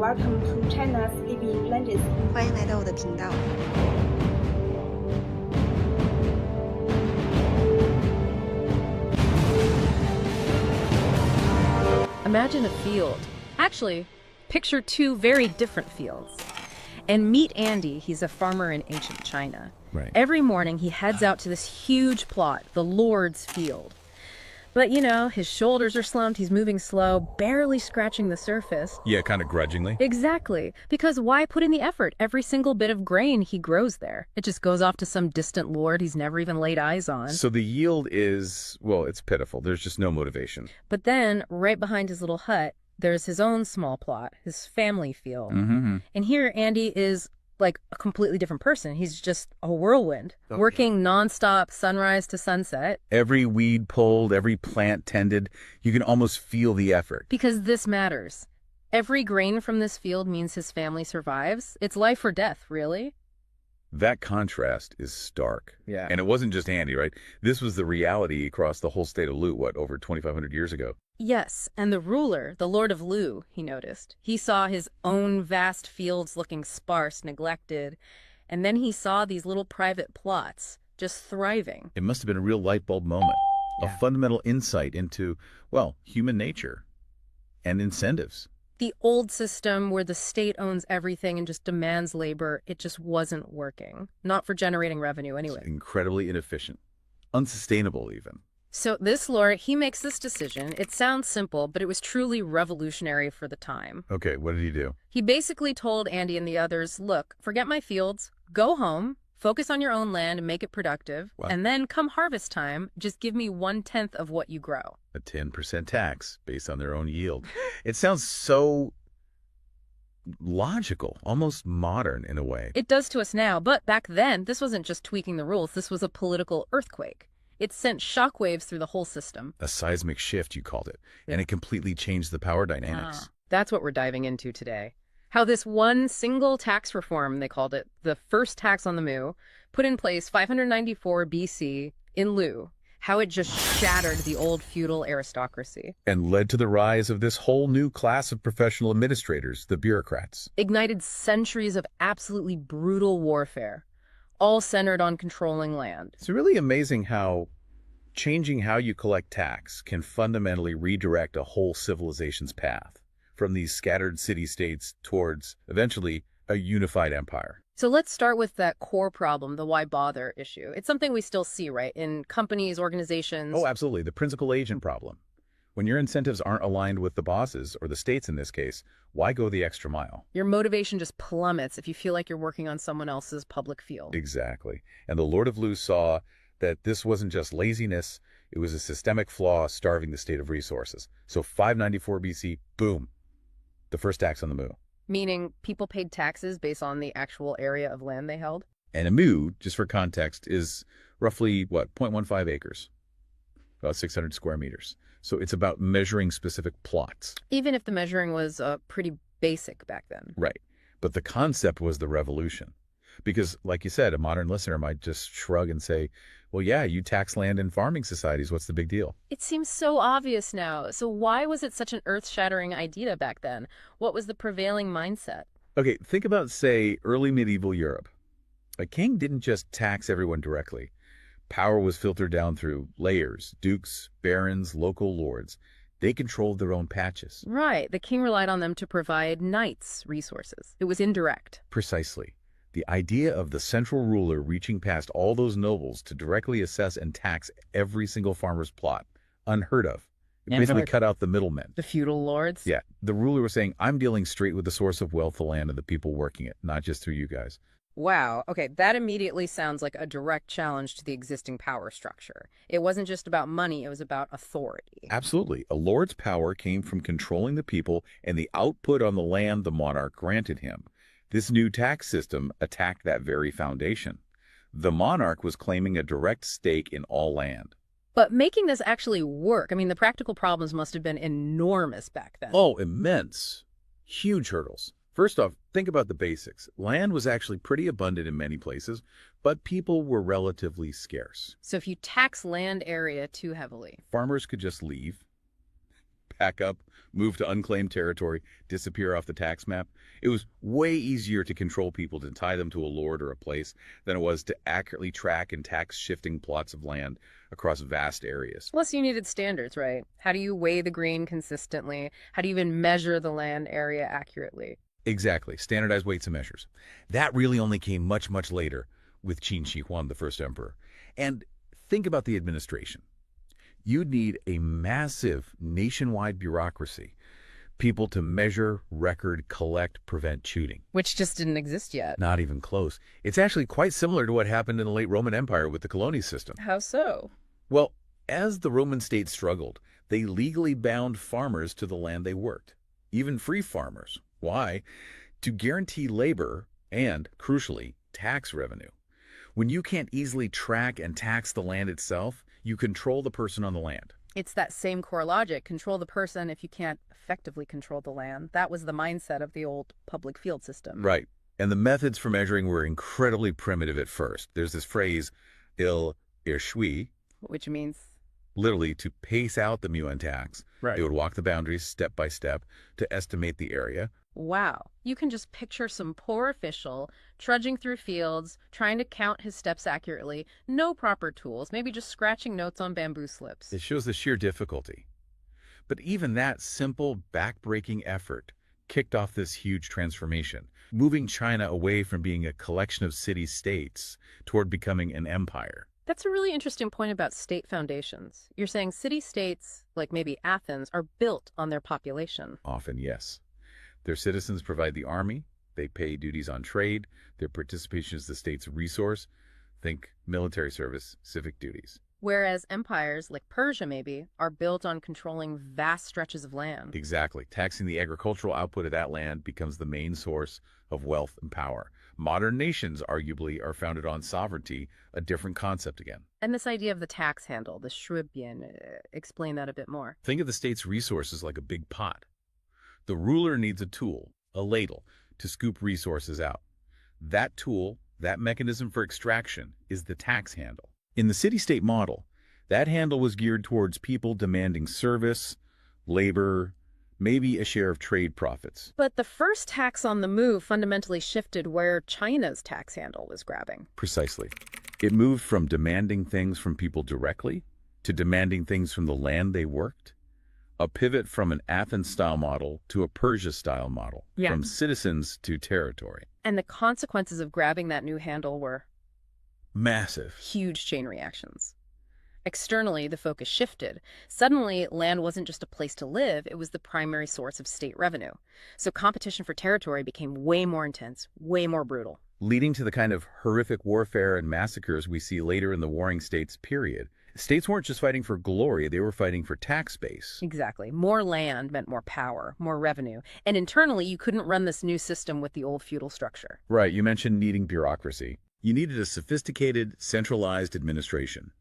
welcome to China's Living Legends。欢迎来到我的频道。Imagine a field. Actually, picture two very different fields. And meet Andy. He's a farmer in ancient China. Right. Every morning, he heads out to this huge plot, the Lord's field. But, you know, his shoulders are slumped, he's moving slow, barely scratching the surface. Yeah, kind of grudgingly. Exactly. Because why put in the effort? Every single bit of grain he grows there. It just goes off to some distant lord he's never even laid eyes on. So the yield is, well, it's pitiful. There's just no motivation. But then, right behind his little hut, there's his own small plot, his family field. Mm-hmm. And here, Andy is like a completely different person. He's just a whirlwind, working nonstop, sunrise to sunset. Every weed pulled, every plant tended, you can almost feel the effort. Because this matters. Every grain from this field means his family survives. It's life or death, really. That contrast is stark. Yeah. And it wasn't just Andy, right? This was the reality across the whole state of Lu, over 2,500 years ago? Yes, and the ruler, the Lord of Lu, he noticed. He saw his own vast fields looking sparse, neglected, and then he saw these little private plots just thriving. It must have been a real light bulb moment, a fundamental insight into, well, human nature and incentives. The old system where the state owns everything and just demands labor, it just wasn't working. Not for generating revenue anyway. It's incredibly inefficient, unsustainable even. So this lord, he makes this decision. It sounds simple, but it was truly revolutionary for the time. Okay, what did he do? He basically told Andy and the others, look, forget my fields, go home, focus on your own land and make it productive, and then come harvest time, just give me 1/10 of what you grow. A 10% tax based on their own yield. It sounds so logical, almost modern in a way. It does to us now, but back then, this wasn't just tweaking the rules. This was a political earthquake. It sent shockwaves through the whole system. A seismic shift, you called it, and it completely changed the power dynamics. That's what we're diving into today. How this one single tax reform, they called it, the first tax on the Mu, put in place 594 BC in Lu, how it just shattered the old feudal aristocracy. And led to the rise of this whole new class of professional administrators, the bureaucrats. Ignited centuries of absolutely brutal warfare, all centered on controlling land. It's really amazing how changing how you collect tax can fundamentally redirect a whole civilization's path from these scattered city-states towards, eventually, a unified empire. So let's start with that core problem, the why bother issue. It's something we still see, right, in companies, organizations. Oh, absolutely. The principal agent problem. When your incentives aren't aligned with the bosses, or the states in this case, why go the extra mile? Your motivation just plummets if you feel like you're working on someone else's public field. Exactly. And the Lord of Lu saw that this wasn't just laziness, it was a systemic flaw starving the state of resources. So 594 BC, boom, the first tax on the Mu. Meaning people paid taxes based on the actual area of land they held? And a Mu, just for context, is roughly, 0.15 acres, about 600 square meters. So it's about measuring specific plots. Even if the measuring was pretty basic back then. Right. But the concept was the revolution. Because, like you said, a modern listener might just shrug and say, well, yeah, you tax land in farming societies. What's the big deal? It seems so obvious now. So why was it such an earth-shattering idea back then? What was the prevailing mindset? Okay, think about, say, early medieval Europe. A king didn't just tax everyone directly. Power was filtered down through layers, dukes, barons, local lords. They controlled their own patches. Right. The king relied on them to provide knights resources. It was indirect. Precisely. The idea of the central ruler reaching past all those nobles to directly assess and tax every single farmer's plot, unheard of. It basically cut out the middlemen. The feudal lords? Yeah. The ruler was saying, I'm dealing straight with the source of wealth, the land, and the people working it, not just through you guys. Wow. Okay, that immediately sounds like a direct challenge to the existing power structure. It wasn't just about money, it was about authority. Absolutely. A lord's power came from controlling the people and the output on the land the monarch granted him. This new tax system attacked that very foundation. The monarch was claiming a direct stake in all land. But making this actually work, I mean, the practical problems must have been enormous back then. Oh, immense. Huge hurdles. First off, think about the basics. Land was actually pretty abundant in many places, but people were relatively scarce. So if you tax land area too heavily, Farmers could just leave. pack up, move to unclaimed territory, disappear off the tax map. It was way easier to control people to tie them to a lord or a place than it was to accurately track and tax shifting plots of land across vast areas. Plus, you needed standards, right? How do you weigh the grain consistently? How do you even measure the land area accurately? Exactly, standardized weights and measures. That really only came much, much later with Qin Shi Huang, the first emperor. And think about the administration. You'd need a massive nationwide bureaucracy, people to measure, record, collect, prevent cheating. Which just didn't exist yet. Not even close. It's actually quite similar to what happened in the late Roman Empire with the colony system. How so? Well, as the Roman state struggled, they legally bound farmers to the land they worked, even free farmers. Why? To guarantee labor and, crucially, tax revenue. When you can't easily track and tax the land itself, you control the person on the land. It's that same core logic. Control the person if you can't effectively control the land. That was the mindset of the old public field system. Right. And the methods for measuring were incredibly primitive at first. There's this phrase, il shui, Which means? literally to pace out the Muan tax. Right. They would walk the boundaries step by step to estimate the area. Wow. You can just picture some poor official trudging through fields, trying to count his steps accurately, no proper tools, maybe just scratching notes on bamboo slips. It shows the sheer difficulty. But even that simple, backbreaking effort kicked off this huge transformation, moving China away from being a collection of city-states toward becoming an empire. That's a really interesting point about state foundations. You're saying city-states, like maybe Athens, are built on their population. Often, yes. Their citizens provide the army, they pay duties on trade, their participation is the state's resource. Think military service, civic duties. Whereas empires, like Persia maybe, are built on controlling vast stretches of land. Exactly. Taxing the agricultural output of that land becomes the main source of wealth and power. Modern nations, arguably, are founded on sovereignty, a different concept again. And this idea of the tax handle, the shubian, explain that a bit more. Think of the state's resources like a big pot. The ruler needs a tool, a ladle, to scoop resources out. That tool, that mechanism for extraction, is the tax handle. In the city-state model, that handle was geared towards people demanding service, labor, maybe a share of trade profits. But the first tax on the move fundamentally shifted where China's tax handle was grabbing. Precisely. It moved from demanding things from people directly to demanding things from the land they worked. A pivot from an Athens-style model to a Persia-style model, from citizens to territory. And the consequences of grabbing that new handle were Massive. huge chain reactions. Externally, the focus shifted. Suddenly, land wasn't just a place to live, it was the primary source of state revenue. So competition for territory became way more intense, way more brutal. Leading to the kind of horrific warfare and massacres we see later in the Warring States period. States weren't just fighting for glory, they were fighting for tax base. Exactly. More land meant more power, more revenue. And internally, you couldn't run this new system with the old feudal structure. Right, you mentioned needing bureaucracy. You needed a sophisticated, centralized administration.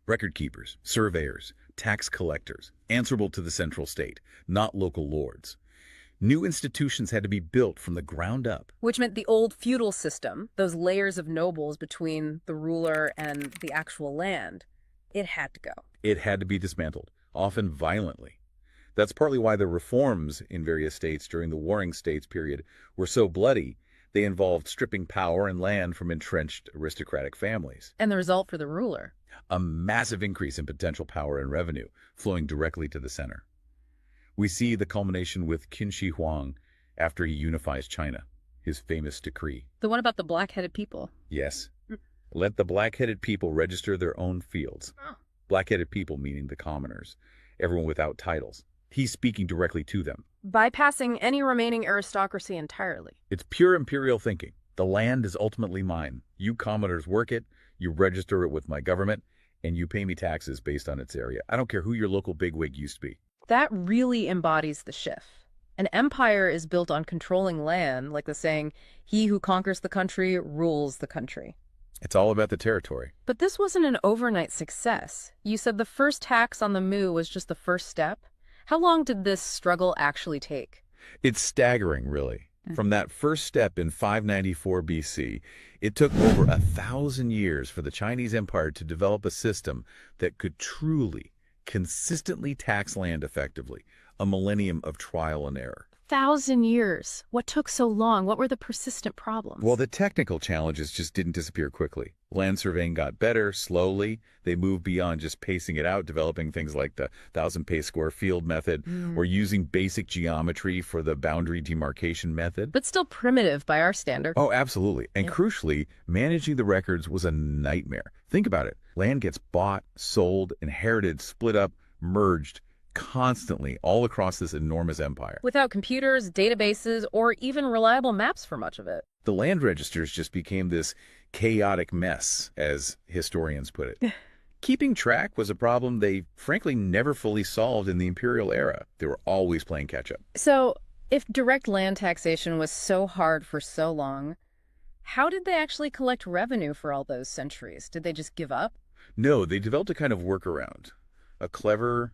Record keepers, surveyors, tax collectors, answerable to the central state, not local lords. New institutions had to be built from the ground up. Which meant the old feudal system, those layers of nobles between the ruler and the actual land, it had to go. It had to be dismantled, often violently. That's partly why the reforms in various states during the Warring States period were so bloody. They involved stripping power and land from entrenched aristocratic families. And the result for the ruler? A massive increase in potential power and revenue flowing directly to the center. We see the culmination with Qin Shi Huang after he unifies China, his famous decree. The one about the black-headed people? Yes. Let the black-headed people register their own fields. Black-headed people meaning the commoners, everyone without titles. He's speaking directly to them. Bypassing any remaining aristocracy entirely. It's pure imperial thinking. The land is ultimately mine. You commoners work it, you register it with my government, and you pay me taxes based on its area. I don't care who your local bigwig used to be. That really embodies the shift. An empire is built on controlling land, like the saying, he who conquers the country rules the country. It's all about the territory. But this wasn't an overnight success. You said the first tax on the mu was just the first step. How long did this struggle actually take? It's staggering, really. From that first step in 594 BC, it took over 1,000 years for the Chinese Empire to develop a system that could truly consistently tax land effectively, a millennium of trial and error. 1,000 years. What took so long? What were the persistent problems? Well, the technical challenges just didn't disappear quickly. Land surveying got better, slowly. They moved beyond just pacing it out, developing things like the 1,000 square field method, or using basic geometry for the boundary demarcation method. But still primitive by our standard. Oh, absolutely. And crucially, managing the records was a nightmare. Think about it. Land gets bought, sold, inherited, split up, merged, constantly all across this enormous empire. Without computers, databases, or even reliable maps for much of it. The land registers just became this chaotic mess, as historians put it. Keeping track was a problem they frankly never fully solved in the Imperial era. They were always playing catch-up. So, if direct land taxation was so hard for so long, how did they actually collect revenue for all those centuries? Did they just give up? No, they developed a kind of workaround. A clever,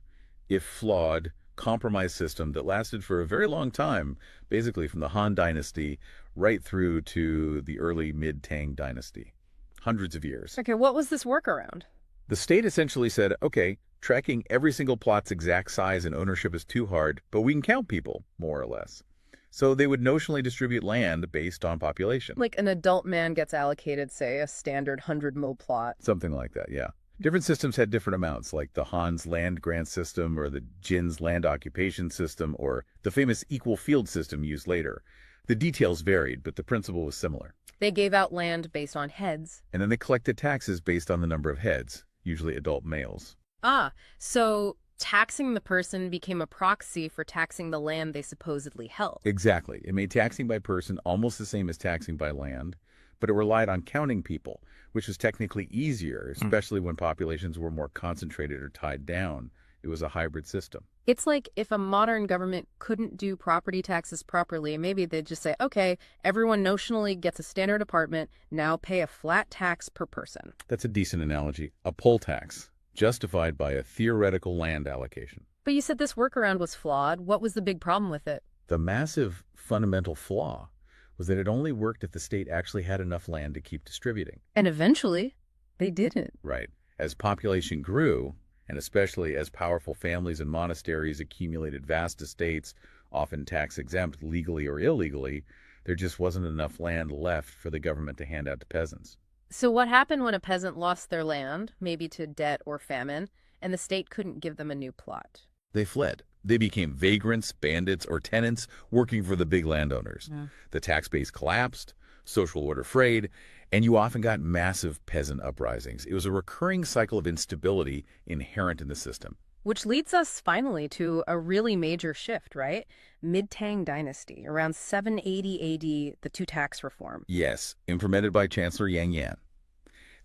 if flawed, compromise system that lasted for a very long time, basically from the Han Dynasty right through to the early mid-Tang Dynasty. Hundreds of years. Okay, what was this workaround? The state essentially said, okay, tracking every single plot's exact size and ownership is too hard, but we can count people, more or less. So they would notionally distribute land based on population. Like an adult man gets allocated, say, a standard 100 mil plot. Something like that, yeah. Different systems had different amounts, like the Han's land grant system or the Jin's land occupation system or the famous equal field system used later. The details varied, but the principle was similar. They gave out land based on heads. And then they collected taxes based on the number of heads, usually adult males. Ah, so taxing the person became a proxy for taxing the land they supposedly held. Exactly. It made taxing by person almost the same as taxing by land, but it relied on counting people, which was technically easier, especially when populations were more concentrated or tied down. It was a hybrid system. It's like if a modern government couldn't do property taxes properly, maybe they'd just say, okay, everyone notionally gets a standard apartment, now pay a flat tax per person. That's a decent analogy. A poll tax, justified by a theoretical land allocation. But you said this workaround was flawed. What was the big problem with it? The massive fundamental flaw was that it only worked if the state actually had enough land to keep distributing. And eventually, they didn't. Right. As population grew, and especially as powerful families and monasteries accumulated vast estates, often tax-exempt legally or illegally, there just wasn't enough land left for the government to hand out to peasants. So what happened when a peasant lost their land, maybe to debt or famine, and the state couldn't give them a new plot? They fled. They became vagrants, bandits, or tenants working for the big landowners. The tax base collapsed, social order frayed, and you often got massive peasant uprisings. It was a recurring cycle of instability inherent in the system. Which leads us finally to a really major shift, right? Mid-Tang Dynasty, around 780 AD, the two-tax reform. Yes, implemented by Chancellor Yang Yan.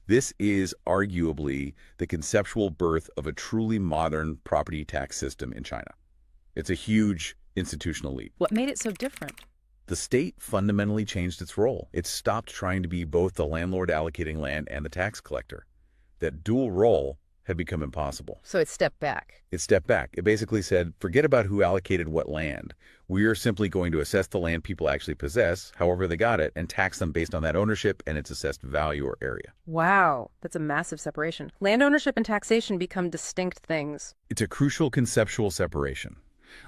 This is arguably the conceptual birth of a truly modern property tax system in China. It's a huge institutional leap. What made it so different? The state fundamentally changed its role. It stopped trying to be both the landlord allocating land and the tax collector. That dual role had become impossible. So it stepped back. It stepped back. It basically said, forget about who allocated what land. We are simply going to assess the land people actually possess, however they got it, and tax them based on that ownership and its assessed value or area. Wow, that's a massive separation. Land ownership and taxation become distinct things. It's a crucial conceptual separation.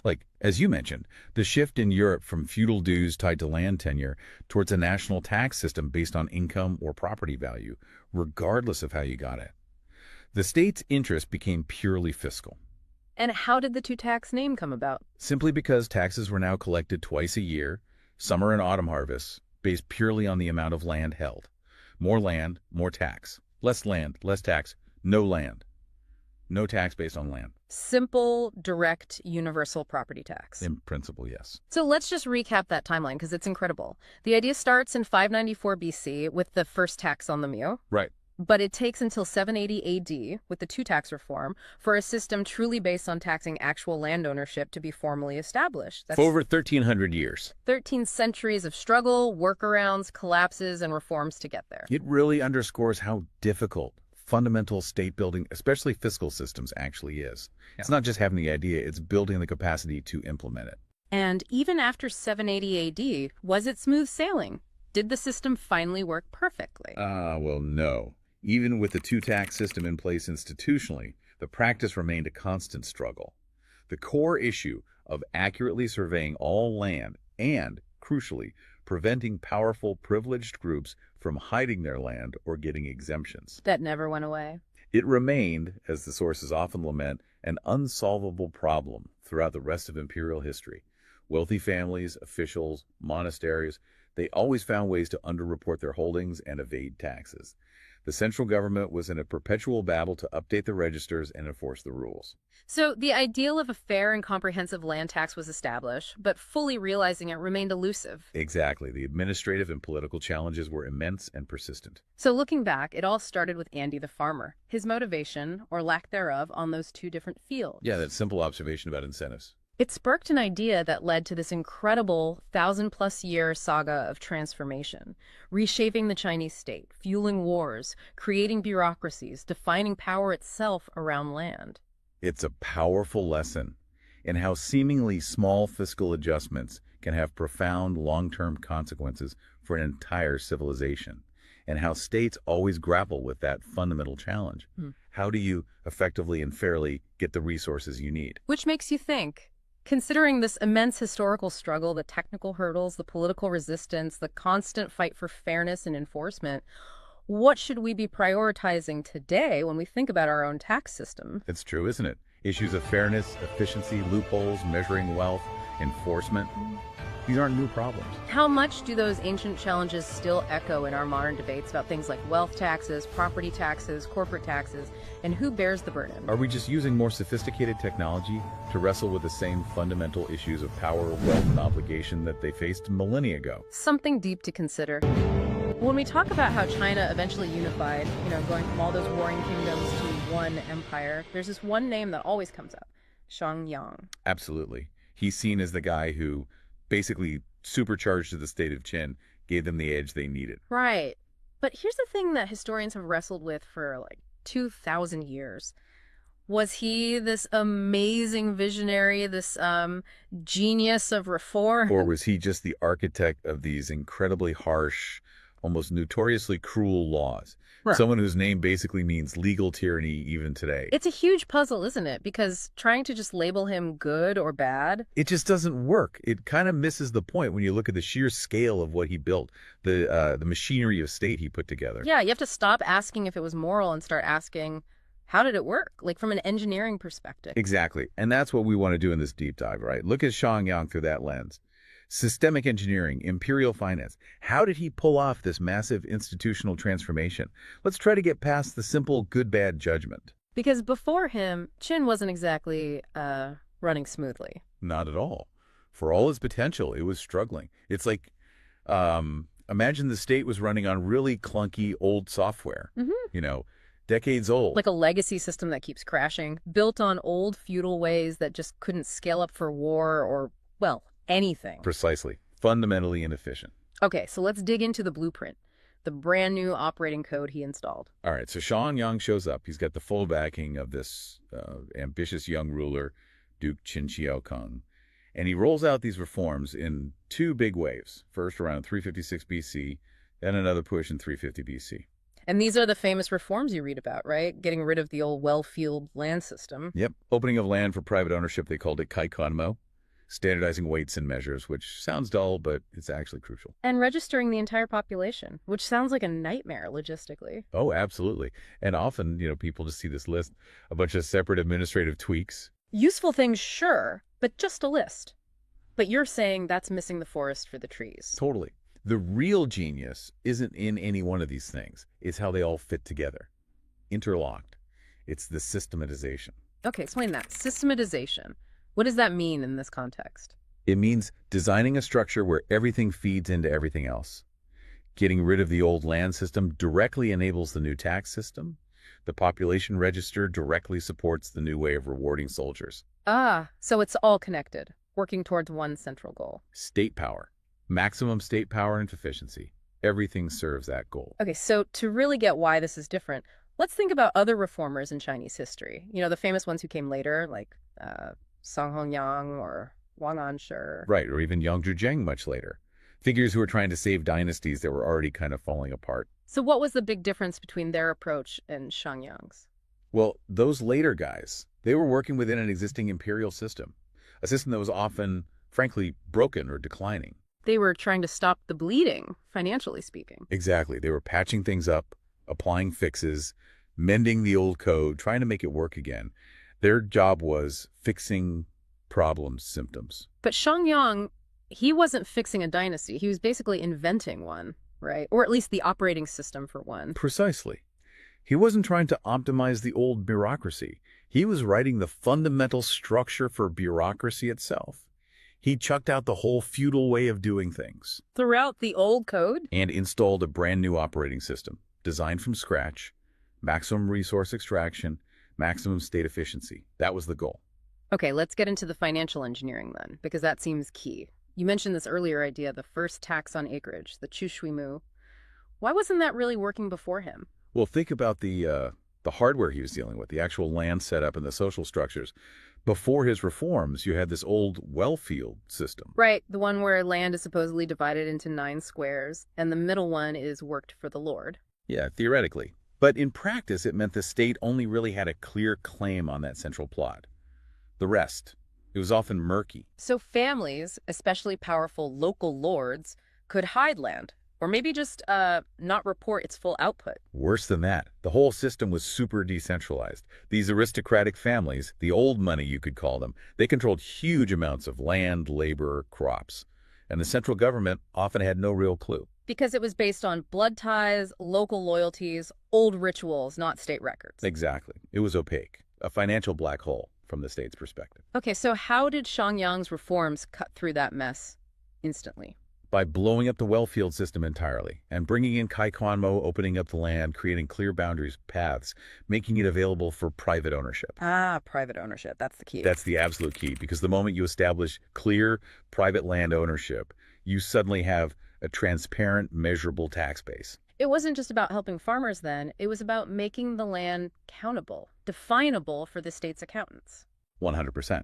Like, as you mentioned, the shift in Europe from feudal dues tied to land tenure towards a national tax system based on income or property value, regardless of how you got it. The state's interest became purely fiscal. And how did the two-tax name come about? Simply because taxes were now collected twice a year, summer and autumn harvests, based purely on the amount of land held. More land, more tax. Less land, less tax. No land. No tax based on land. Simple, direct, universal property tax. In principle, yes. So let's just recap that timeline because it's incredible. The idea starts in 594 BC with the first tax on the mu. Right. But it takes until 780 AD with the two-tax reform for a system truly based on taxing actual land ownership to be formally established. That's For over 1,300 years. 13 centuries of struggle, workarounds, collapses, and reforms to get there. It really underscores how difficult fundamental state building, especially fiscal systems, actually is. It's not just having the idea, it's building the capacity to implement it. And even after 780 AD, was it smooth sailing? Did the system finally work perfectly? Well, no. Even with the two-tax system in place institutionally, The practice remained a constant struggle. The core issue of accurately surveying all land and, crucially, preventing powerful, privileged groups from hiding their land or getting exemptions. That never went away. It remained, as the sources often lament, an unsolvable problem throughout the rest of imperial history. Wealthy families, officials, monasteries, they always found ways to underreport their holdings and evade taxes. The central government was in a perpetual battle to update the registers and enforce the rules. So the ideal of a fair and comprehensive land tax was established, but fully realizing it remained elusive. Exactly. The administrative and political challenges were immense and persistent. So looking back, it all started with Andy the farmer, his motivation, or lack thereof, on those two different fields. Yeah, that simple observation about incentives. It sparked an idea that led to this incredible 1,000-plus-year saga of transformation, reshaping the Chinese state, fueling wars, creating bureaucracies, defining power itself around land. It's a powerful lesson in how seemingly small fiscal adjustments can have profound long-term consequences for an entire civilization, and how states always grapple with that fundamental challenge. How do you effectively and fairly get the resources you need? Which makes you think, considering this immense historical struggle, the technical hurdles, the political resistance, the constant fight for fairness and enforcement, what should we be prioritizing today when we think about our own tax system? It's true, isn't it? Issues of fairness, efficiency, loopholes, measuring wealth, enforcement. These aren't new problems. How much do those ancient challenges still echo in our modern debates about things like wealth taxes, property taxes, corporate taxes, and who bears the burden? Are we just using more sophisticated technology to wrestle with the same fundamental issues of power, wealth, and obligation that they faced millennia ago? Something deep to consider. When we talk about how China eventually unified, going from all those warring kingdoms to one empire, there's this one name that always comes up, Hongyang. Absolutely. He's seen as the guy who basically supercharged to the state of Qin, gave them the edge they needed. Right. But here's the thing that historians have wrestled with for like 2,000 years. Was he this amazing visionary, this genius of reform? Or was he just the architect of these incredibly harsh, almost notoriously cruel laws? Right. Someone whose name basically means legal tyranny even today. It's a huge puzzle, isn't it? Because trying to just label him good or bad, it just doesn't work. It kind of misses the point when you look at the sheer scale of what he built, the machinery of state he put together. Yeah, you have to stop asking if it was moral and start asking, how did it work? Like from an engineering perspective. Exactly. And that's what we want to do in this deep dive, right? Look at Hongyang through that lens. Systemic engineering, imperial finance. How did he pull off this massive institutional transformation? Let's try to get past the simple good-bad judgment. Because before him, Qin wasn't exactly running smoothly. Not at all. For all its potential, it was struggling. It's like, imagine the state was running on really clunky old software, decades old. Like a legacy system that keeps crashing, built on old feudal ways that just couldn't scale up for war or, well, anything. Precisely. Fundamentally inefficient. Okay, so let's dig into the blueprint, the brand new operating code he installed. All right, so Hongyang shows up. He's got the full backing of this ambitious young ruler, Duke Qin Xiaokong. And he rolls out these reforms in two big waves. First around 356 BC, then another push in 350 BC. And these are the famous reforms you read about, right? Getting rid of the old well-fueled land system. Yep. Opening of land for private ownership, they called it Kaikonmo. Standardizing weights and measures, which sounds dull, but it's actually crucial. And registering the entire population, which sounds like a nightmare logistically. Oh, absolutely. And often, people just see this list, a bunch of separate administrative tweaks. Useful things, sure, but just a list. But you're saying that's missing the forest for the trees. Totally. The real genius isn't in any one of these things. It's how they all fit together. Interlocked. It's the systematization. Okay, explain that. Systematization. What does that mean in this context? It means designing a structure where everything feeds into everything else. Getting rid of the old land system directly enables the new tax system. The population register directly supports the new way of rewarding soldiers. Ah, so it's all connected, working towards one central goal. State power. Maximum state power and efficiency. Everything serves that goal. Okay, so to really get why this is different, let's think about other reformers in Chinese history. The famous ones who came later, like Song Hongyang or Wang Anshi. Right, or even Yang Zhuzheng much later. Figures who were trying to save dynasties that were already kind of falling apart. So what was the big difference between their approach and Shangyang's? Well, those later guys, they were working within an existing imperial system, a system that was often, frankly, broken or declining. They were trying to stop the bleeding, financially speaking. Exactly. They were patching things up, applying fixes, mending the old code, trying to make it work again. Their job was fixing problems, symptoms. But Hongyang, he wasn't fixing a dynasty. He was basically inventing one, right? Or at least the operating system for one. Precisely. He wasn't trying to optimize the old bureaucracy. He was writing the fundamental structure for bureaucracy itself. He chucked out the whole feudal way of doing things. Throughout the old code? And installed a brand new operating system, designed from scratch, maximum resource extraction, maximum state efficiency. That was the goal. Okay, let's get into the financial engineering then, because that seems key. You mentioned this earlier idea, the first tax on acreage, the Chu. Why wasn't that really working before him? Well, think about the hardware he was dealing with, the actual land setup and the social structures. Before his reforms, you had this old well field system. Right, the one where land is supposedly divided into 9 squares, and the middle one is worked for the lord. Yeah, theoretically. But in practice, it meant the state only really had a clear claim on that central plot. The rest, it was often murky. So families, especially powerful local lords, could hide land, or maybe just not report its full output. Worse than that, the whole system was super decentralized. These aristocratic families, the old money you could call them, they controlled huge amounts of land, labor, crops. And the central government often had no real clue. Because it was based on blood ties, local loyalties, old rituals, not state records. Exactly. It was opaque, a financial black hole from the state's perspective. Okay, so how did Shongyang's reforms cut through that mess instantly? By blowing up the well field system entirely and bringing in Kaikwanmo, opening up the land, creating clear boundaries, paths, making it available for private ownership. Ah, private ownership. That's the key. That's the absolute key, because the moment you establish clear private land ownership, you suddenly have a transparent, measurable tax base. It wasn't just about helping farmers then. It was about making the land countable, definable for the state's accountants. 100%.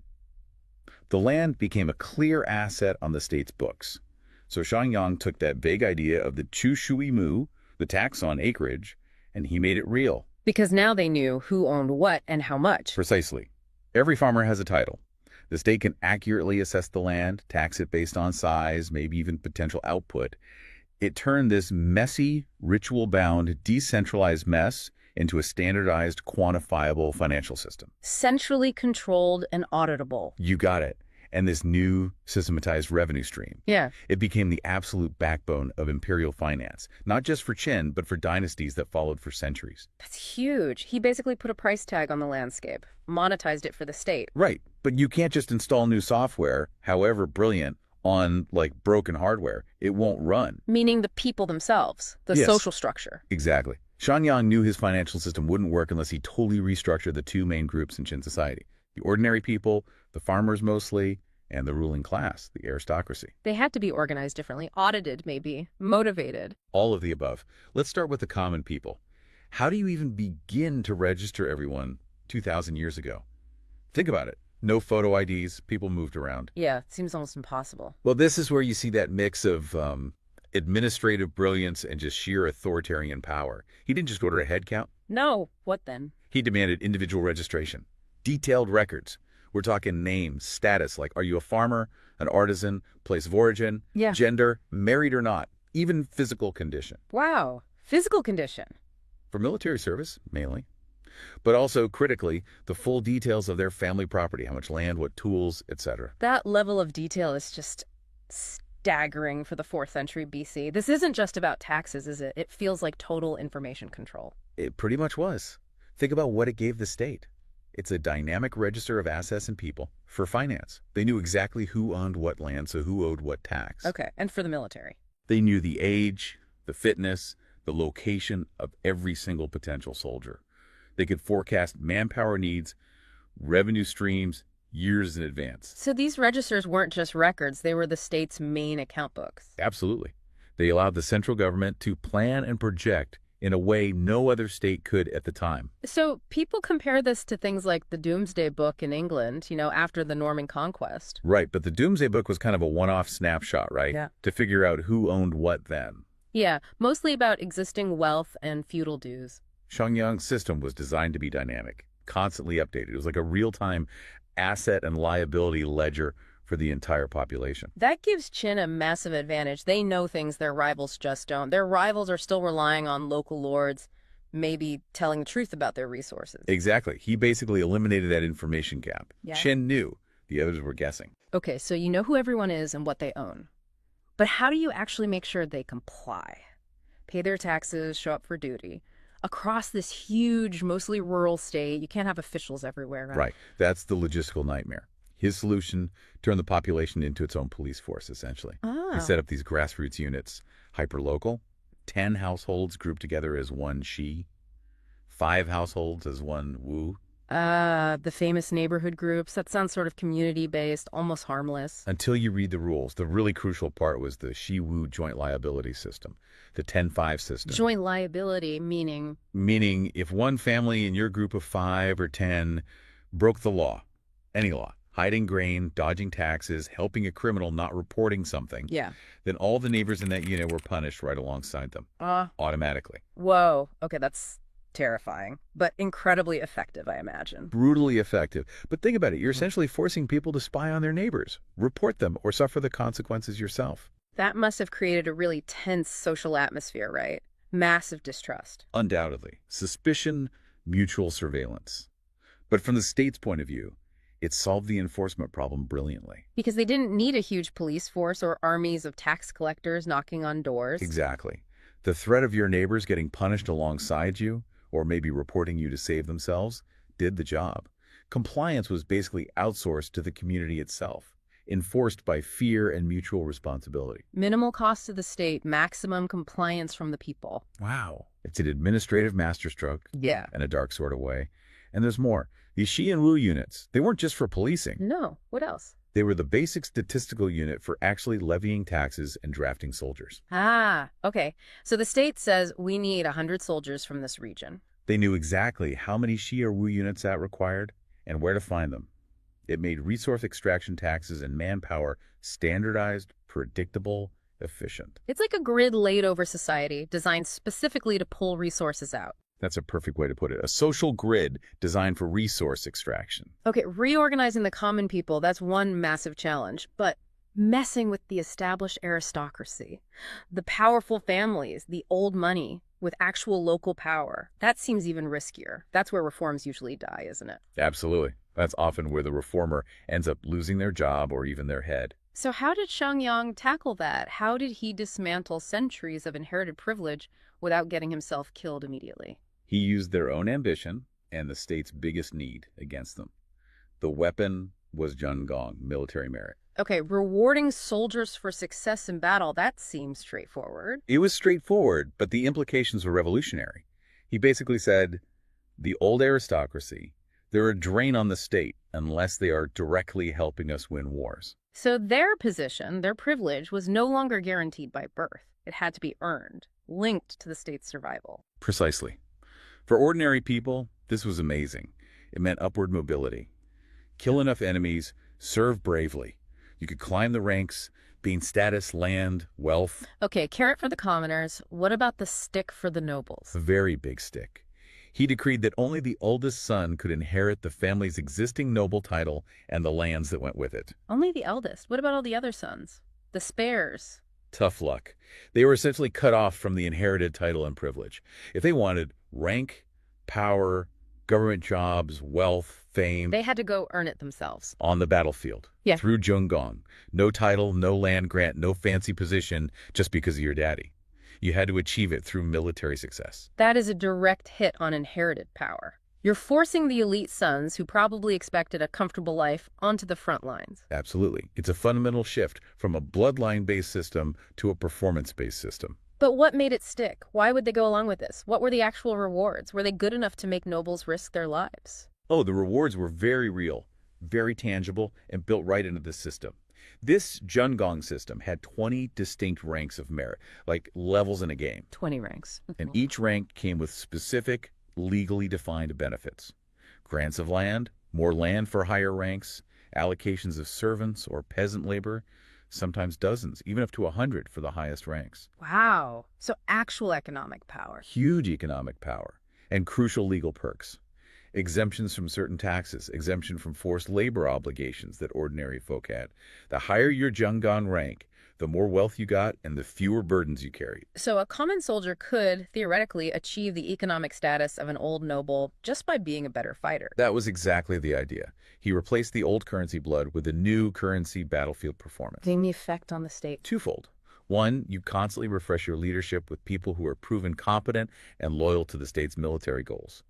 The land became a clear asset on the state's books. So Shongyang took that vague idea of the Chu, the tax on acreage, and he made it real. Because now they knew who owned what and how much. Precisely. Every farmer has a title. The state can accurately assess the land, tax it based on size, maybe even potential output. It turned this messy, ritual-bound, decentralized mess into a standardized, quantifiable financial system. Centrally controlled and auditable. You got it. And this new systematized revenue stream. Yeah. It became the absolute backbone of imperial finance, not just for Qin, but for dynasties that followed for centuries. That's huge. He basically put a price tag on the landscape, monetized it for the state. Right. But you can't just install new software, however brilliant, on, like, broken hardware. It won't run. Meaning the people themselves, the Yes. social structure. Exactly. Shongyang knew his financial system wouldn't work unless he totally restructured the two main groups in Qin society. The ordinary people, the farmers mostly, and the ruling class, the aristocracy. They had to be organized differently, audited maybe, motivated. All of the above. Let's start with the common people. How do you even begin to register everyone 2,000 years ago? Think about it. No photo IDs, people moved around. Yeah, it seems almost impossible. Well, this is where you see that mix of administrative brilliance and just sheer authoritarian power. He didn't just order a head count. No, what then? He demanded individual registration, detailed records. We're talking names, status, like are you a farmer, an artisan, place of origin, gender, married or not, even physical condition. Wow, physical condition. For military service, mainly. But also, critically, the full details of their family property, how much land, what tools, etc. That level of detail is just staggering for the 4th century BC. This isn't just about taxes, is it? It feels like total information control. It pretty much was. Think about what it gave the state. It's a dynamic register of assets and people for finance. They knew exactly who owned what land, so who owed what tax. Okay, and for the military? They knew the age, the fitness, the location of every single potential soldier. They could forecast manpower needs, revenue streams, years in advance. So these registers weren't just records, they were the state's main account books. Absolutely. They allowed the central government to plan and project in a way no other state could at the time. So people compare this to things like the Doomsday Book in England, after the Norman Conquest. Right, but the Doomsday Book was kind of a one-off snapshot, right? Yeah. To figure out who owned what then. Yeah, mostly about existing wealth and feudal dues. Hongyang's system was designed to be dynamic, constantly updated. It was like a real-time asset and liability ledger for the entire population. That gives Qin a massive advantage. They know things their rivals just don't. Their rivals are still relying on local lords, maybe telling the truth about their resources. Exactly. He basically eliminated that information gap. Yeah. Qin knew. The others were guessing. Okay, so you know who everyone is and what they own. But how do you actually make sure they comply? Pay their taxes, show up for duty. Across this huge, mostly rural state, you can't have officials everywhere, right? Right. That's the logistical nightmare. His solution, turn the population into its own police force, essentially. Oh. He set up these grassroots units, hyper-local, 10 households grouped together as one Shi, 5 households as one Wu. The famous neighborhood groups. That sounds sort of community-based, almost harmless. Until you read the rules, the really crucial part was the Shi-Wu joint liability system, the 10-5 system. Joint liability, meaning? Meaning if one family in your group of 5 or 10 broke the law, any law, hiding grain, dodging taxes, helping a criminal not reporting something, Yeah. then all the neighbors in that unit were punished right alongside them, automatically. Whoa. Okay, that's terrifying, but incredibly effective, I imagine. Brutally effective. But think about it. You're essentially forcing people to spy on their neighbors, report them, or suffer the consequences yourself. That must have created a really tense social atmosphere, right? Massive distrust. Undoubtedly. Suspicion, mutual surveillance. But from the state's point of view, it solved the enforcement problem brilliantly. Because they didn't need a huge police force or armies of tax collectors knocking on doors. Exactly. The threat of your neighbors getting punished alongside you, or maybe reporting you to save themselves, did the job. Compliance was basically outsourced to the community itself, enforced by fear and mutual responsibility. Minimal cost to the state, maximum compliance from the people. Wow. It's an administrative masterstroke. Yeah. In a dark sort of way. And there's more. These Shi and Wu units, they weren't just for policing. No. What else? They were the basic statistical unit for actually levying taxes and drafting soldiers. Ah, okay. So the state says we need 100 soldiers from this region. They knew exactly how many Shi or Wu units that required and where to find them. It made resource extraction taxes and manpower standardized, predictable, efficient. It's like a grid laid over society, designed specifically to pull resources out. That's a perfect way to put it. A social grid designed for resource extraction. Okay, reorganizing the common people, that's one massive challenge. But messing with the established aristocracy, the powerful families, the old money with actual local power, that seems even riskier. That's where reforms usually die, isn't it? Absolutely. That's often where the reformer ends up losing their job or even their head. So how did Shang tackle that? How did he dismantle centuries of inherited privilege without getting himself killed immediately? He used their own ambition and the state's biggest need against them. The weapon was Zhengong, military merit. Okay, rewarding soldiers for success in battle, that seems straightforward. It was straightforward, but the implications were revolutionary. He basically said, the old aristocracy, they're a drain on the state unless they are directly helping us win wars. So their position, their privilege, was no longer guaranteed by birth. It had to be earned, linked to the state's survival. Precisely. For ordinary people, this was amazing. It meant upward mobility. Kill enough enemies, serve bravely. You could climb the ranks, gain status, land, wealth. Okay, carrot for the commoners. What about the stick for the nobles? A very big stick. He decreed that only the oldest son could inherit the family's existing noble title and the lands that went with it. Only the eldest. What about all the other sons? The spares? Tough luck. They were essentially cut off from the inherited title and privilege. If they wanted rank, power, government jobs, wealth, fame... They had to go earn it themselves. On the battlefield. Yeah. Through Zhengong. No title, no land grant, no fancy position just because of your daddy. You had to achieve it through military success. That is a direct hit on inherited power. You're forcing the elite sons, who probably expected a comfortable life, onto the front lines. Absolutely. It's a fundamental shift from a bloodline-based system to a performance-based system. But what made it stick? Why would they go along with this? What were the actual rewards? Were they good enough to make nobles risk their lives? Oh, the rewards were very real, very tangible, and built right into the system. This Zhengong system had 20 distinct ranks of merit, like levels in a game. 20 ranks. And each rank came with specific, legally defined benefits. Grants of land, more land for higher ranks, allocations of servants or peasant labor, sometimes dozens, even up to 100 for the highest ranks. Wow. So actual economic power. Huge economic power. and crucial legal perks. Exemptions from certain taxes, exemption from forced labor obligations that ordinary folk had. The higher your Zhenggan rank, the more wealth you got and the fewer burdens you carried. So a common soldier could, theoretically, achieve the economic status of an old noble just by being a better fighter. That was exactly the idea. He replaced the old currency blood with a new currency battlefield performance. The effect on the state. Twofold. One, you constantly refresh your leadership with people who are proven competent and loyal to the state's military goals.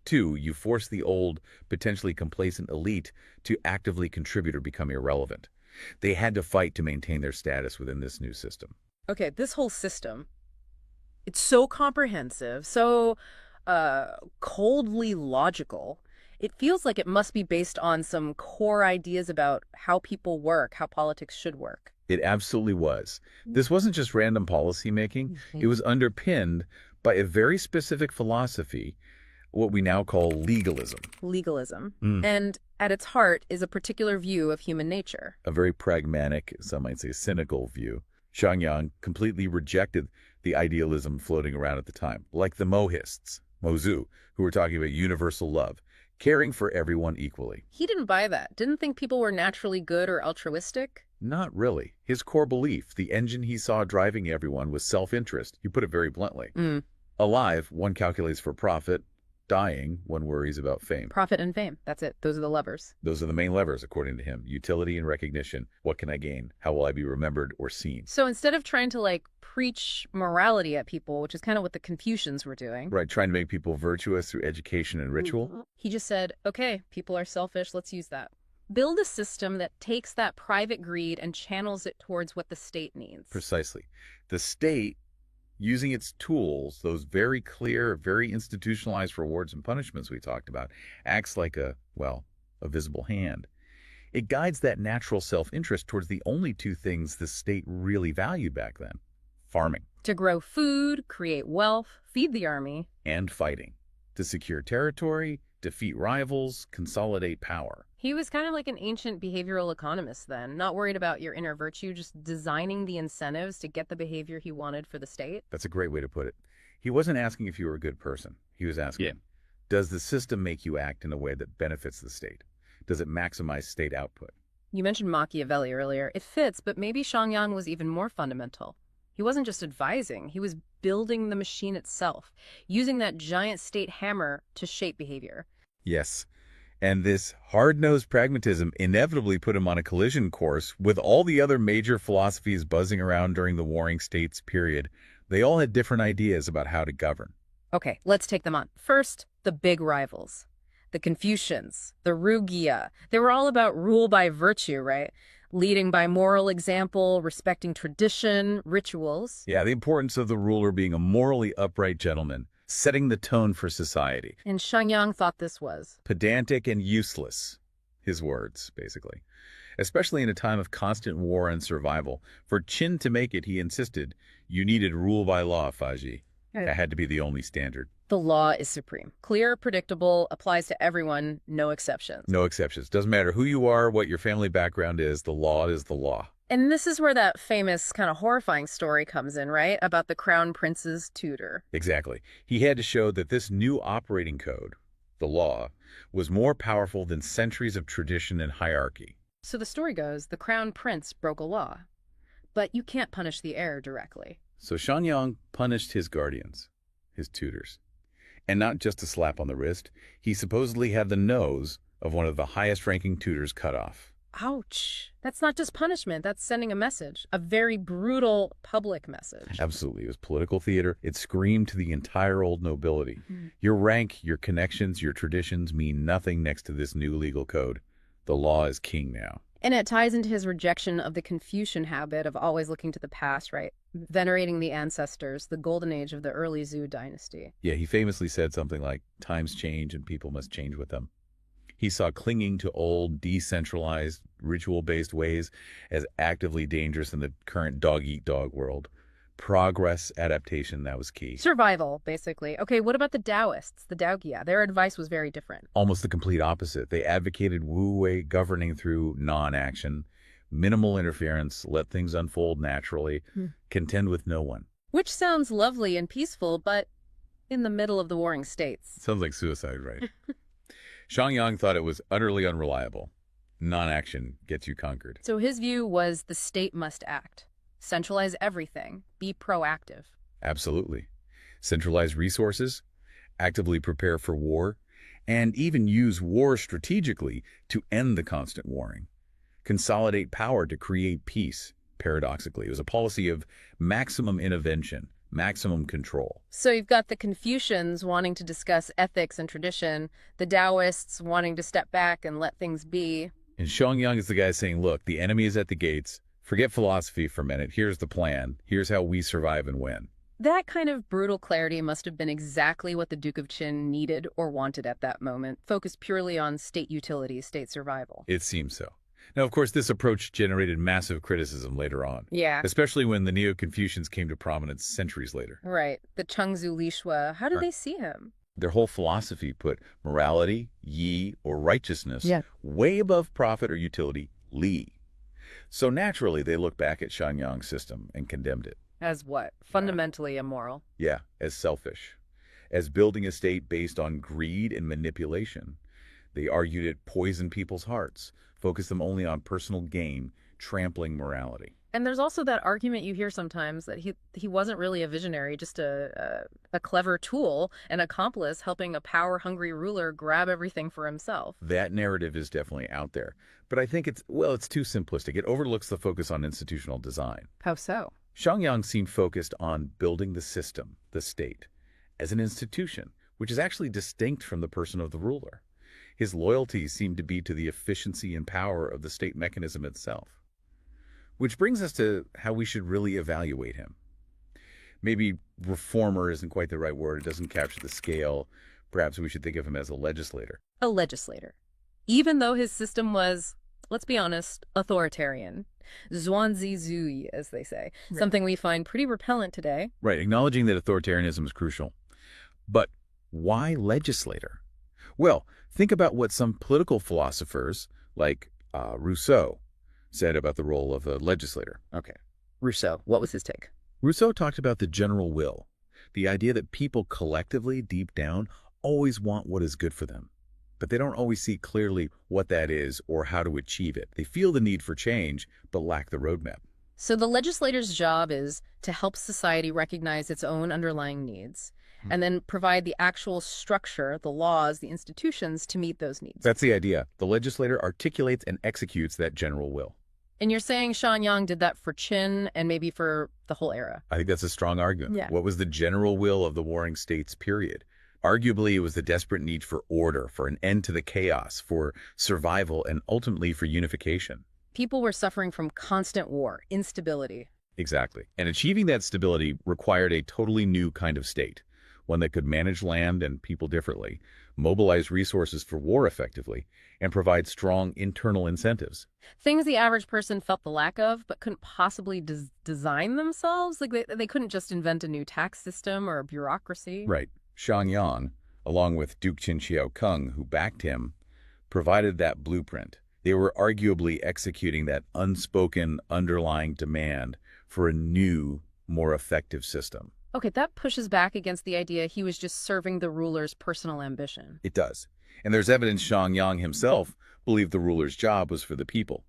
Two, you force the old, potentially complacent elite to actively contribute or become irrelevant. They had to fight to maintain their status within this new system. Okay, this whole system, it's so comprehensive, so coldly logical. It feels like it must be based on some core ideas about how people work, how politics should work. It absolutely was. This wasn't just random policy making. It was underpinned by a very specific philosophy, what we now call legalism. Legalism. And at its heart is a particular view of human nature. A very pragmatic, some might say cynical view. Hongyang completely rejected the idealism floating around at the time, like the Mohists, Mozu, who were talking about universal love, caring for everyone equally. He didn't buy that. Didn't think people were naturally good or altruistic. Not really. His core belief, the engine he saw driving everyone, was self-interest. You put it very bluntly. Alive, one calculates for profit. Dying, one worries about fame. Profit and fame. That's it. Those are the levers. Those are the main levers, according to him. Utility and recognition. What can I gain? How will I be remembered or seen? So instead of trying to, preach morality at people, which is kind of what the Confucians were doing. Right, trying to make people virtuous through education and ritual. He just said, okay, people are selfish. Let's use that. Build a system that takes that private greed and channels it towards what the state needs. Precisely. The state, using its tools, those very clear, very institutionalized rewards and punishments we talked about, acts like a visible hand. It guides that natural self-interest towards the only two things the state really valued back then: farming. To grow food, create wealth, feed the army. And fighting. To secure territory, defeat rivals, consolidate power. He was kind of like an ancient behavioral economist then, not worried about your inner virtue, just designing the incentives to get the behavior he wanted for the state. That's a great way to put it. He wasn't asking if you were a good person. He was asking, does the system make you act in a way that benefits the state? Does it maximize state output? You mentioned Machiavelli earlier. It fits, but maybe Shangyan was even more fundamental. He wasn't just advising, he was building the machine itself, using that giant state hammer to shape behavior. Yes. And this hard-nosed pragmatism inevitably put him on a collision course with all the other major philosophies buzzing around during the Warring States period. They all had different ideas about how to govern. Okay, let's take them on. First, the big rivals. The Confucians, the Rugia. They were all about rule by virtue, right? Leading by moral example, respecting tradition, rituals. Yeah, the importance of the ruler being a morally upright gentleman, setting the tone for society. And Shangyan thought this was pedantic and useless, his words, basically. Especially in a time of constant war and survival. For Qin to make it, he insisted, you needed rule by law, Faji. That had to be the only standard. The law is supreme. Clear, predictable, applies to everyone, no exceptions. No exceptions. Doesn't matter who you are, what your family background is, the law is the law. And this is where that famous kind of horrifying story comes in, right? About the crown prince's tutor. Exactly. He had to show that this new operating code, the law, was more powerful than centuries of tradition and hierarchy. So the story goes, the crown prince broke a law, but you can't punish the heir directly. So Shanyang punished his guardians, his tutors. And not just a slap on the wrist, he supposedly had the nose of one of the highest-ranking tutors cut off. Ouch. That's not just punishment, that's sending a message, a very brutal public message. Absolutely. It was political theater. It screamed to the entire old nobility. Your rank, your connections, your traditions mean nothing next to this new legal code. The law is king now. And it ties into his rejection of the Confucian habit of always looking to the past, right? Venerating the ancestors, the golden age of the early Zhou dynasty. Yeah, he famously said something like, times change and people must change with them. He saw clinging to old, decentralized, ritual-based ways as actively dangerous in the current dog-eat-dog world. Progress, adaptation, that was key. Survival, basically. Okay, what about the Daoists, the Daogia? Their advice was very different. Almost the complete opposite. They advocated wu-wei governing through non-action, minimal interference, let things unfold naturally, contend with no one. Which sounds lovely and peaceful, but In the middle of the warring states. Sounds like suicide, right? Hongyang thought it was utterly unreliable. Non-action gets you conquered. So his view was the state must act, centralize everything, be proactive. Absolutely. Centralize resources, actively prepare for war, and even use war strategically to end the constant warring. Consolidate power to create peace, paradoxically. It was a policy of maximum intervention, maximum control. So you've got the Confucians wanting to discuss ethics and tradition, the Daoists wanting to step back and let things be. And Hongyang is the guy saying, look, the enemy is at the gates. Forget philosophy for a minute. Here's the plan. Here's how we survive and win. That kind of brutal clarity must have been exactly what the Duke of Qin needed or wanted at that moment, focused purely on state utility, state survival. It seems so. Now, of course, this approach generated massive criticism later on. Yeah. Especially when the Neo-Confucians came to prominence centuries later. Right. The Chengzu Lishua, how do they see him? Their whole philosophy put morality, yi, or righteousness way above profit or utility, li. So naturally, they looked back at Hongyang's system and condemned it. As what? Fundamentally immoral. Yeah, as selfish. As building a state based on greed and manipulation. They argued it poisoned people's hearts, focused them only on personal gain, trampling morality. And there's also that argument you hear sometimes that he wasn't really a visionary, just a clever tool, an accomplice helping a power-hungry ruler grab everything for himself. That narrative is definitely out there. But I think it's too simplistic. It overlooks the focus on institutional design. How so? Hongyang seemed focused on building the system, the state, as an institution, which is actually distinct from the person of the ruler. His loyalty seemed to be to the efficiency and power of the state mechanism itself. Which brings us to how we should really evaluate him. Maybe reformer isn't quite the right word. It doesn't capture the scale. Perhaps we should think of him as a legislator. A legislator. Even though his system was, let's be honest, authoritarian. Zhuangzi zui, as they say. Right. Something we find pretty repellent today. Right, acknowledging that authoritarianism is crucial. But why legislator? Well, think about what some political philosophers, like Rousseau, said about the role of a legislator. Okay. Rousseau, what was his take? Rousseau talked about the general will, the idea that people collectively, deep down, always want what is good for them. But they don't always see clearly what that is or how to achieve it. They feel the need for change, but lack the roadmap. So the legislator's job is to help society recognize its own underlying needs, and then provide the actual structure, the laws, the institutions to meet those needs. That's the idea. The legislator articulates and executes that general will. And you're saying Hongyang did that for Qin and maybe for the whole era? I think that's a strong argument. Yeah. What was the general will of the warring states period? Arguably, it was the desperate need for order, for an end to the chaos, for survival, and ultimately for unification. People were suffering from constant war, instability. Exactly. And achieving that stability required a totally new kind of state, one that could manage land and people differently, mobilize resources for war effectively, and provide strong internal incentives. Things the average person felt the lack of, but couldn't possibly design themselves? Like they couldn't just invent a new tax system or a bureaucracy? Right. Hongyang, along with Duke Qin Xiao Kung, who backed him, provided that blueprint. They were arguably executing that unspoken underlying demand for a new, more effective system. Okay, that pushes back against the idea he was just serving the ruler's personal ambition. It does. And there's evidence Hongyang himself believed the ruler's job was for the people,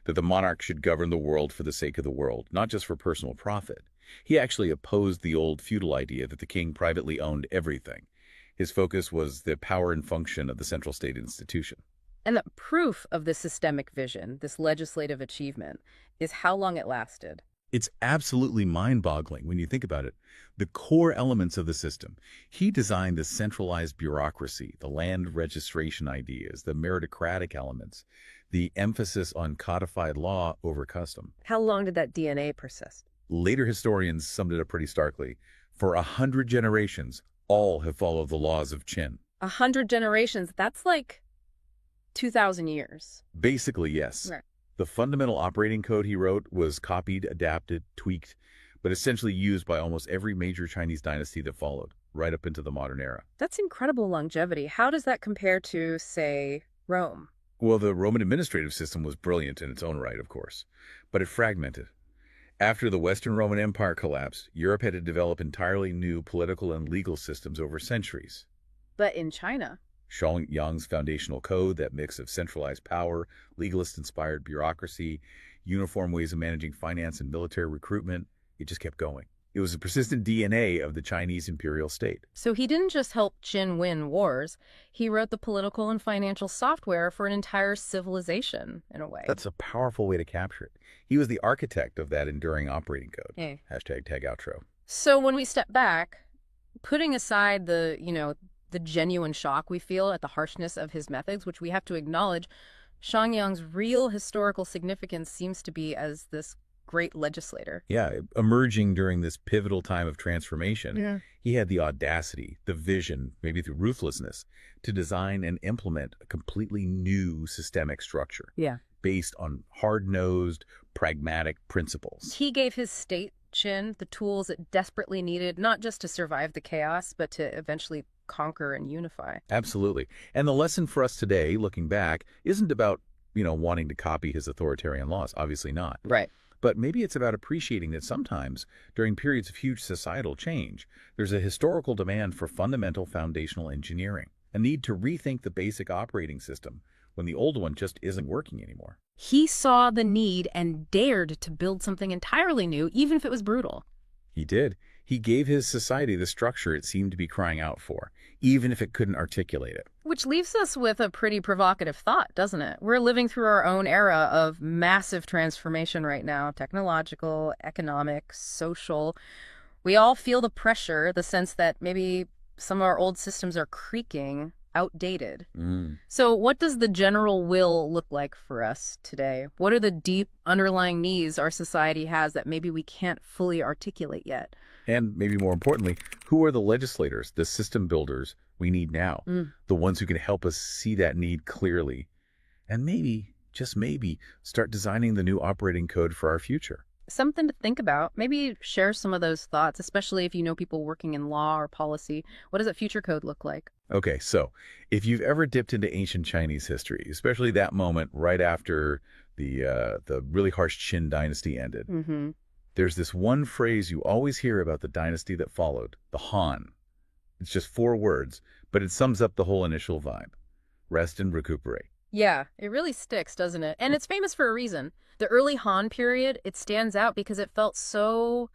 that the monarch should govern the world for the sake of the world, not just for personal profit. He actually opposed the old feudal idea that the king privately owned everything. His focus was the power and function of the central state institution. And the proof of this systemic vision, this legislative achievement, is how long it lasted. It's absolutely mind-boggling when you think about it. The core elements of the system. He designed the centralized bureaucracy, the land registration ideas, the meritocratic elements, the emphasis on codified law over custom. How long did that DNA persist? Later historians summed it up pretty starkly. For 100 generations, all have followed the laws of Qin. 100 generations, that's like 2,000 years. Basically, yes. Right. The fundamental operating code he wrote was copied, adapted, tweaked, but essentially used by almost every major Chinese dynasty that followed, right up into the modern era. That's incredible longevity. How does that compare to, say, Rome? Well, the Roman administrative system was brilliant in its own right, of course, but it fragmented. After the Western Roman Empire collapsed, Europe had to develop entirely new political and legal systems over centuries. But in China, Hongyang's foundational code, that mix of centralized power, legalist-inspired bureaucracy, uniform ways of managing finance and military recruitment, it just kept going. It was a persistent DNA of the Chinese imperial state. so he didn't just help Qin win wars, he wrote the political and financial software for an entire civilization, in a way. That's a powerful way to capture it. He was the architect of that enduring operating code. Hey. Hashtag tag outro. So when we step back, putting aside the genuine shock we feel at the harshness of his methods, which we have to acknowledge, Shangyang's real historical significance seems to be as this great legislator. Yeah, emerging during this pivotal time of transformation, Yeah. he had the audacity, the vision, maybe the ruthlessness, to design and implement a completely new systemic structure. Yeah. Based on hard-nosed, pragmatic principles. He gave his state, Qin, the tools it desperately needed, not just to survive the chaos, but to eventually conquer and unify. Absolutely. And the lesson for us today, looking back, isn't about, wanting to copy his authoritarian laws. Obviously not. Right. But maybe it's about appreciating that sometimes, during periods of huge societal change, there's a historical demand for fundamental foundational engineering, a need to rethink the basic operating system when the old one just isn't working anymore. He saw the need and dared to build something entirely new, even if it was brutal. He did. He gave his society the structure it seemed to be crying out for, even if it couldn't articulate it. Which leaves us with a pretty provocative thought, doesn't it? We're living through our own era of massive transformation right now, technological, economic, social. We all feel the pressure, the sense that maybe some of our old systems are creaking, outdated. So what does the general will look like for us today? What are the deep underlying needs our society has that maybe we can't fully articulate yet? And maybe more importantly, who are the legislators, the system builders we need now? The ones who can help us see that need clearly and maybe, just maybe, start designing the new operating code for our future. Something to think about. Maybe share some of those thoughts, especially if you know people working in law or policy. What does that future code look like? Okay, so if you've ever dipped into ancient Chinese history, especially that moment right after the really harsh Qin dynasty ended, there's this one phrase you always hear about the dynasty that followed, the Han. It's just 4 words, but it sums up the whole initial vibe. Rest and recuperate. Yeah, it really sticks, doesn't it? And it's famous for a reason. The early Han period, it stands out because it felt so,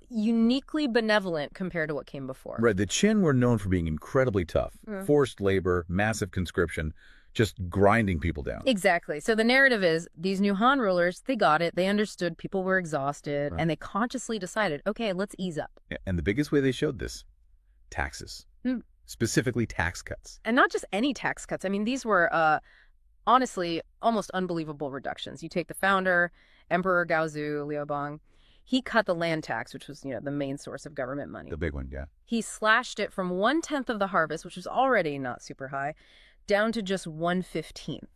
uniquely benevolent compared to what came before. Right, the Qin were known for being incredibly tough. Forced labor, massive conscription, just grinding people down. Exactly. So the narrative is these new Han rulers, they got it, they understood people were exhausted, and they consciously decided, okay, let's ease up. Yeah, and the biggest way they showed this, taxes. Specifically tax cuts. And not just any tax cuts. I mean, these were, honestly, almost unbelievable reductions. You take the founder, Emperor Gaozu Liaobang, he cut the land tax, which was, the main source of government money. The big one, yeah. He slashed it from 1/10 of the harvest, which was already not super high, down to just 1/15.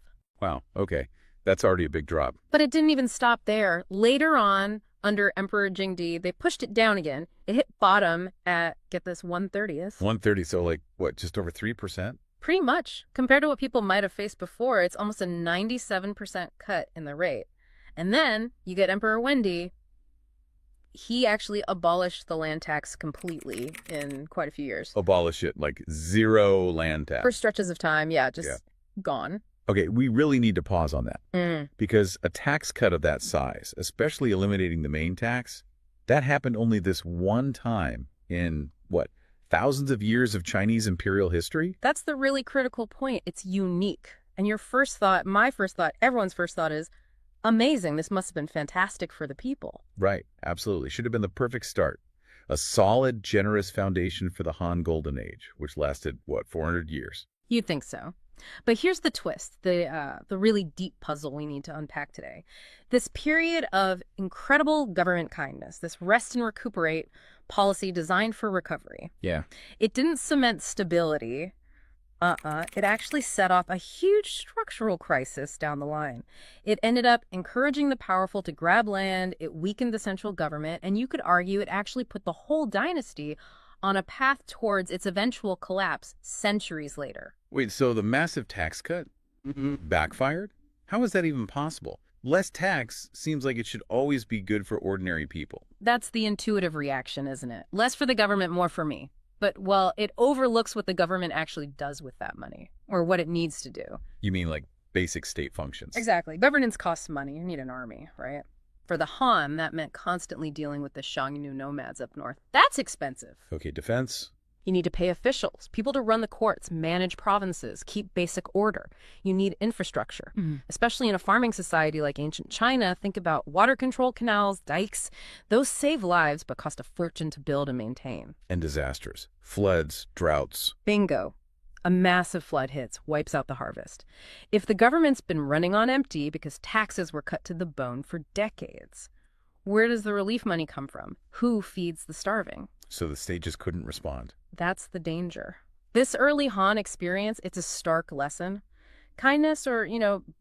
Wow, okay. That's already a big drop. But it didn't even stop there. Later on, under Emperor Jingdi, they pushed it down again. It hit bottom at, get this, 1/30th. 130, so like, what, just over 3%? Pretty much. Compared to what people might have faced before, it's almost a 97% cut in the rate. And then you get Emperor Wendi. He actually abolished the land tax completely in quite a few years. Abolish it, like 0 land tax. For stretches of time, gone. Okay, we really need to pause on that. Because a tax cut of that size, especially eliminating the main tax, that happened only this one time in, thousands of years of Chinese imperial history? That's the really critical point. It's unique. And your first thought, my first thought, everyone's first thought is, amazing, this must have been fantastic for the people. Right, absolutely. Should have been the perfect start. A solid, generous foundation for the Han Golden Age, which lasted, 400 years? You'd think so. But here's the twist, the really deep puzzle we need to unpack today. This period of incredible government kindness, this rest and recuperate policy designed for recovery. Yeah. It didn't cement stability. It actually set off a huge structural crisis down the line. It ended up encouraging the powerful to grab land, it weakened the central government, and you could argue it actually put the whole dynasty on a path towards its eventual collapse centuries later. Wait, so the massive tax cut backfired? How is that even possible? Less tax seems like it should always be good for ordinary people. That's the intuitive reaction, isn't it? Less for the government, more for me. But, well, it overlooks what the government actually does with that money, or what it needs to do. You mean like basic state functions? Exactly. Governance costs money. You need an army, right? For the Han, that meant constantly dealing with the Shang nomads up north. That's expensive. Okay, defense. You need to pay officials, people to run the courts, manage provinces, keep basic order. You need infrastructure. Especially in a farming society like ancient China, think about water control canals, dikes. Those save lives but cost a fortune to build and maintain. And disasters. Floods, droughts. Bingo. A massive flood hits, wipes out the harvest. If the government's been running on empty because taxes were cut to the bone for decades, where does the relief money come from? Who feeds the starving? So the state just couldn't respond. That's the danger. This early Han experience, it's a stark lesson. Kindness or,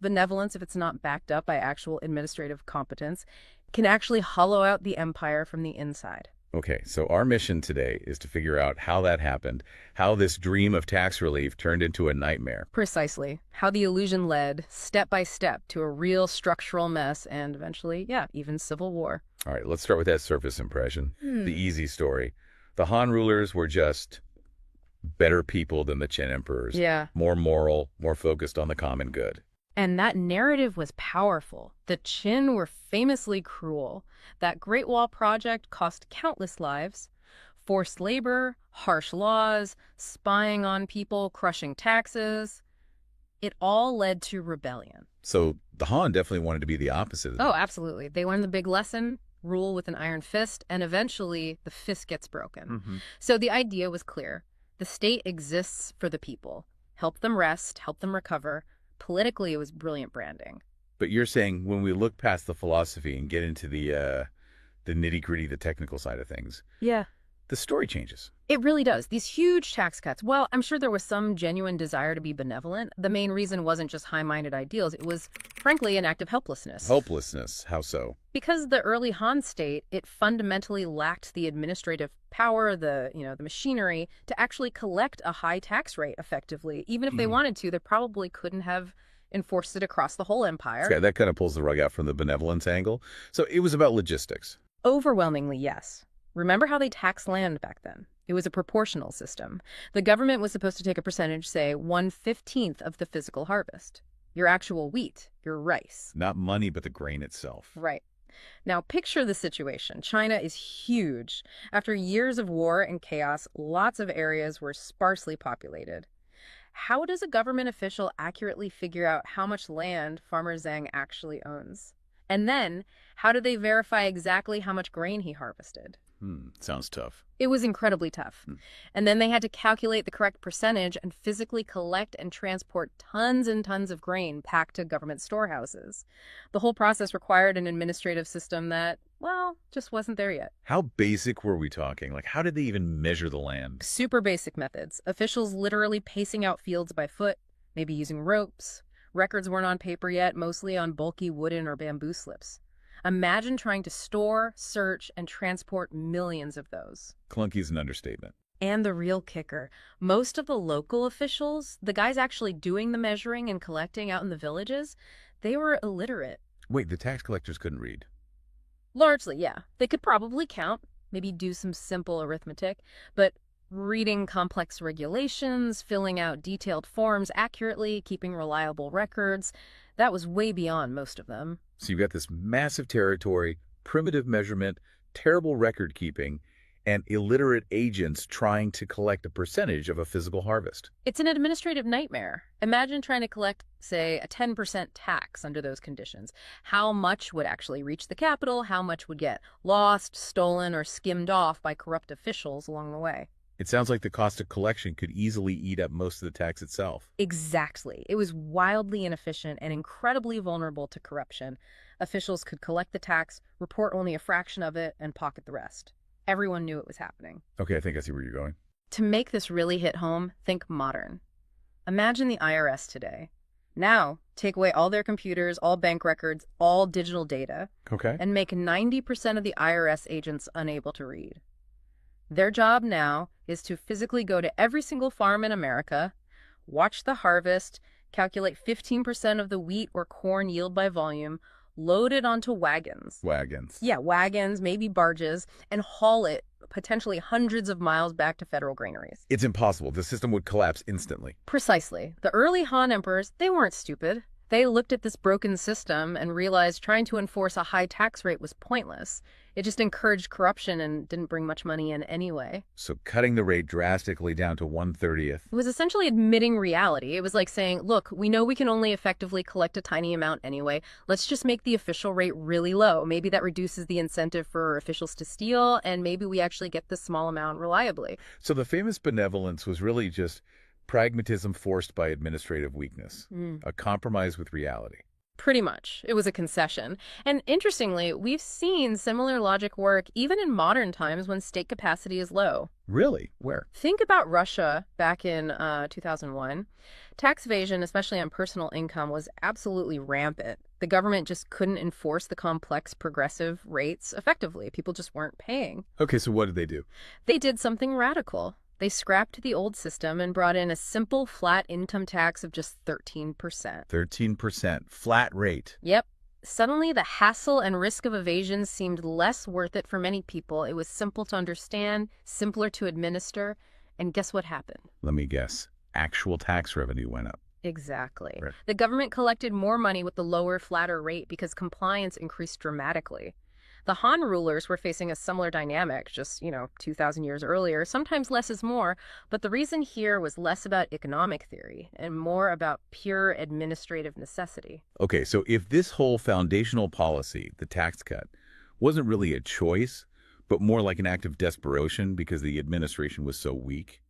benevolence, if it's not backed up by actual administrative competence, can actually hollow out the empire from the inside. Okay, so our mission today is to figure out how that happened, how this dream of tax relief turned into a nightmare. Precisely. How the illusion led, step by step, to a real structural mess and eventually, even civil war. All right, let's start with that surface impression, the easy story. The Han rulers were just better people than the Qin emperors. Yeah. More moral, more focused on the common good. And that narrative was powerful. The Qin were famously cruel. That Great Wall project cost countless lives. Forced labor, harsh laws, spying on people, crushing taxes. It all led to rebellion. So the Han definitely wanted to be the opposite of that. Oh, absolutely. They learned the big lesson, rule with an iron fist, and eventually the fist gets broken. So the idea was clear. The state exists for the people. Help them rest, help them recover. Politically, it was brilliant branding. But you're saying when we look past the philosophy and get into the nitty-gritty, the technical side of things, Yeah. the story changes. It really does. These huge tax cuts, well, I'm sure there was some genuine desire to be benevolent. The main reason wasn't just high-minded ideals. It was, frankly, an act of helplessness. Helplessness, how so? Because the early Han state, it fundamentally lacked the administrative power, the machinery to actually collect a high tax rate effectively. Even if they wanted to, they probably couldn't have enforced it across the whole empire. Okay, that kind of pulls the rug out from the benevolence angle. So it was about logistics. Overwhelmingly, yes. Remember how they taxed land back then? It was a proportional system. The government was supposed to take a percentage, say 1/15 of the physical harvest. Your actual wheat, your rice. Not money, but the grain itself. Right. Now picture the situation. China is huge. After years of war and chaos, lots of areas were sparsely populated. How does a government official accurately figure out how much land Farmer Zhang actually owns? And then, how do they verify exactly how much grain he harvested? Sounds tough. It was incredibly tough. And then they had to calculate the correct percentage and physically collect and transport tons and tons of grain packed to government storehouses. The whole process required an administrative system that, well, just wasn't there yet. How basic were we talking? Like, how did they even measure the land? Super basic methods. Officials literally pacing out fields by foot, maybe using ropes. Records weren't on paper yet, mostly on bulky wooden or bamboo slips. Imagine trying to store, search, and transport millions of those. Clunky's an understatement. And the real kicker, most of the local officials, the guys actually doing the measuring and collecting out in the villages, they were illiterate. Wait, the tax collectors couldn't read? Largely, yeah. They could probably count, maybe do some simple arithmetic, but reading complex regulations, filling out detailed forms accurately, keeping reliable records, that was way beyond most of them. So you've got this massive territory, primitive measurement, terrible record keeping, and illiterate agents trying to collect a percentage of a physical harvest. It's an administrative nightmare. Imagine trying to collect, say, a 10% tax under those conditions. How much would actually reach the capital? How much would get lost, stolen, or skimmed off by corrupt officials along the way? It sounds like the cost of collection could easily eat up most of the tax itself. Exactly. It was wildly inefficient and incredibly vulnerable to corruption. Officials could collect the tax, report only a fraction of it, and pocket the rest. Everyone knew it was happening. Okay, I think I see where you're going. To make this really hit home, think modern. Imagine the IRS today. Now, take away all their computers, all bank records, all digital data, Okay. and make 90% of the IRS agents unable to read. Their job now is to physically go to every single farm in America, watch the harvest, calculate 15% of the wheat or corn yield by volume, loaded onto wagons. Wagons. Yeah, wagons, maybe barges, and haul it potentially hundreds of miles back to federal granaries. It's impossible. The system would collapse instantly. Precisely. The early Han emperors, they weren't stupid. They looked at this broken system and realized trying to enforce a high tax rate was pointless. It just encouraged corruption and didn't bring much money in anyway. So cutting the rate drastically down to 1/30th. It was essentially admitting reality. It was like saying, look, we know we can only effectively collect a tiny amount anyway. Let's just make the official rate really low. Maybe that reduces the incentive for officials to steal, and maybe we actually get this small amount reliably. So the famous benevolence was really just pragmatism forced by administrative weakness, a compromise with reality. Pretty much. It was a concession. And interestingly, we've seen similar logic work even in modern times when state capacity is low. Really? Where? Think about Russia back in 2001. Tax evasion, especially on personal income, was absolutely rampant. The government just couldn't enforce the complex progressive rates effectively. People just weren't paying. Okay, so what did they do? They did something radical. They scrapped the old system and brought in a simple flat income tax of just 13%. 13%. Flat rate. Yep. Suddenly, the hassle and risk of evasion seemed less worth it for many people. It was simple to understand, simpler to administer, and guess what happened? Let me guess. Actual tax revenue went up. Exactly. Right. The government collected more money with the lower, flatter rate because compliance increased dramatically. The Han rulers were facing a similar dynamic just, 2,000 years earlier. Sometimes less is more, but the reason here was less about economic theory and more about pure administrative necessity. Okay, so if this whole foundational policy, the tax cut, wasn't really a choice, but more like an act of desperation because the administration was so weak,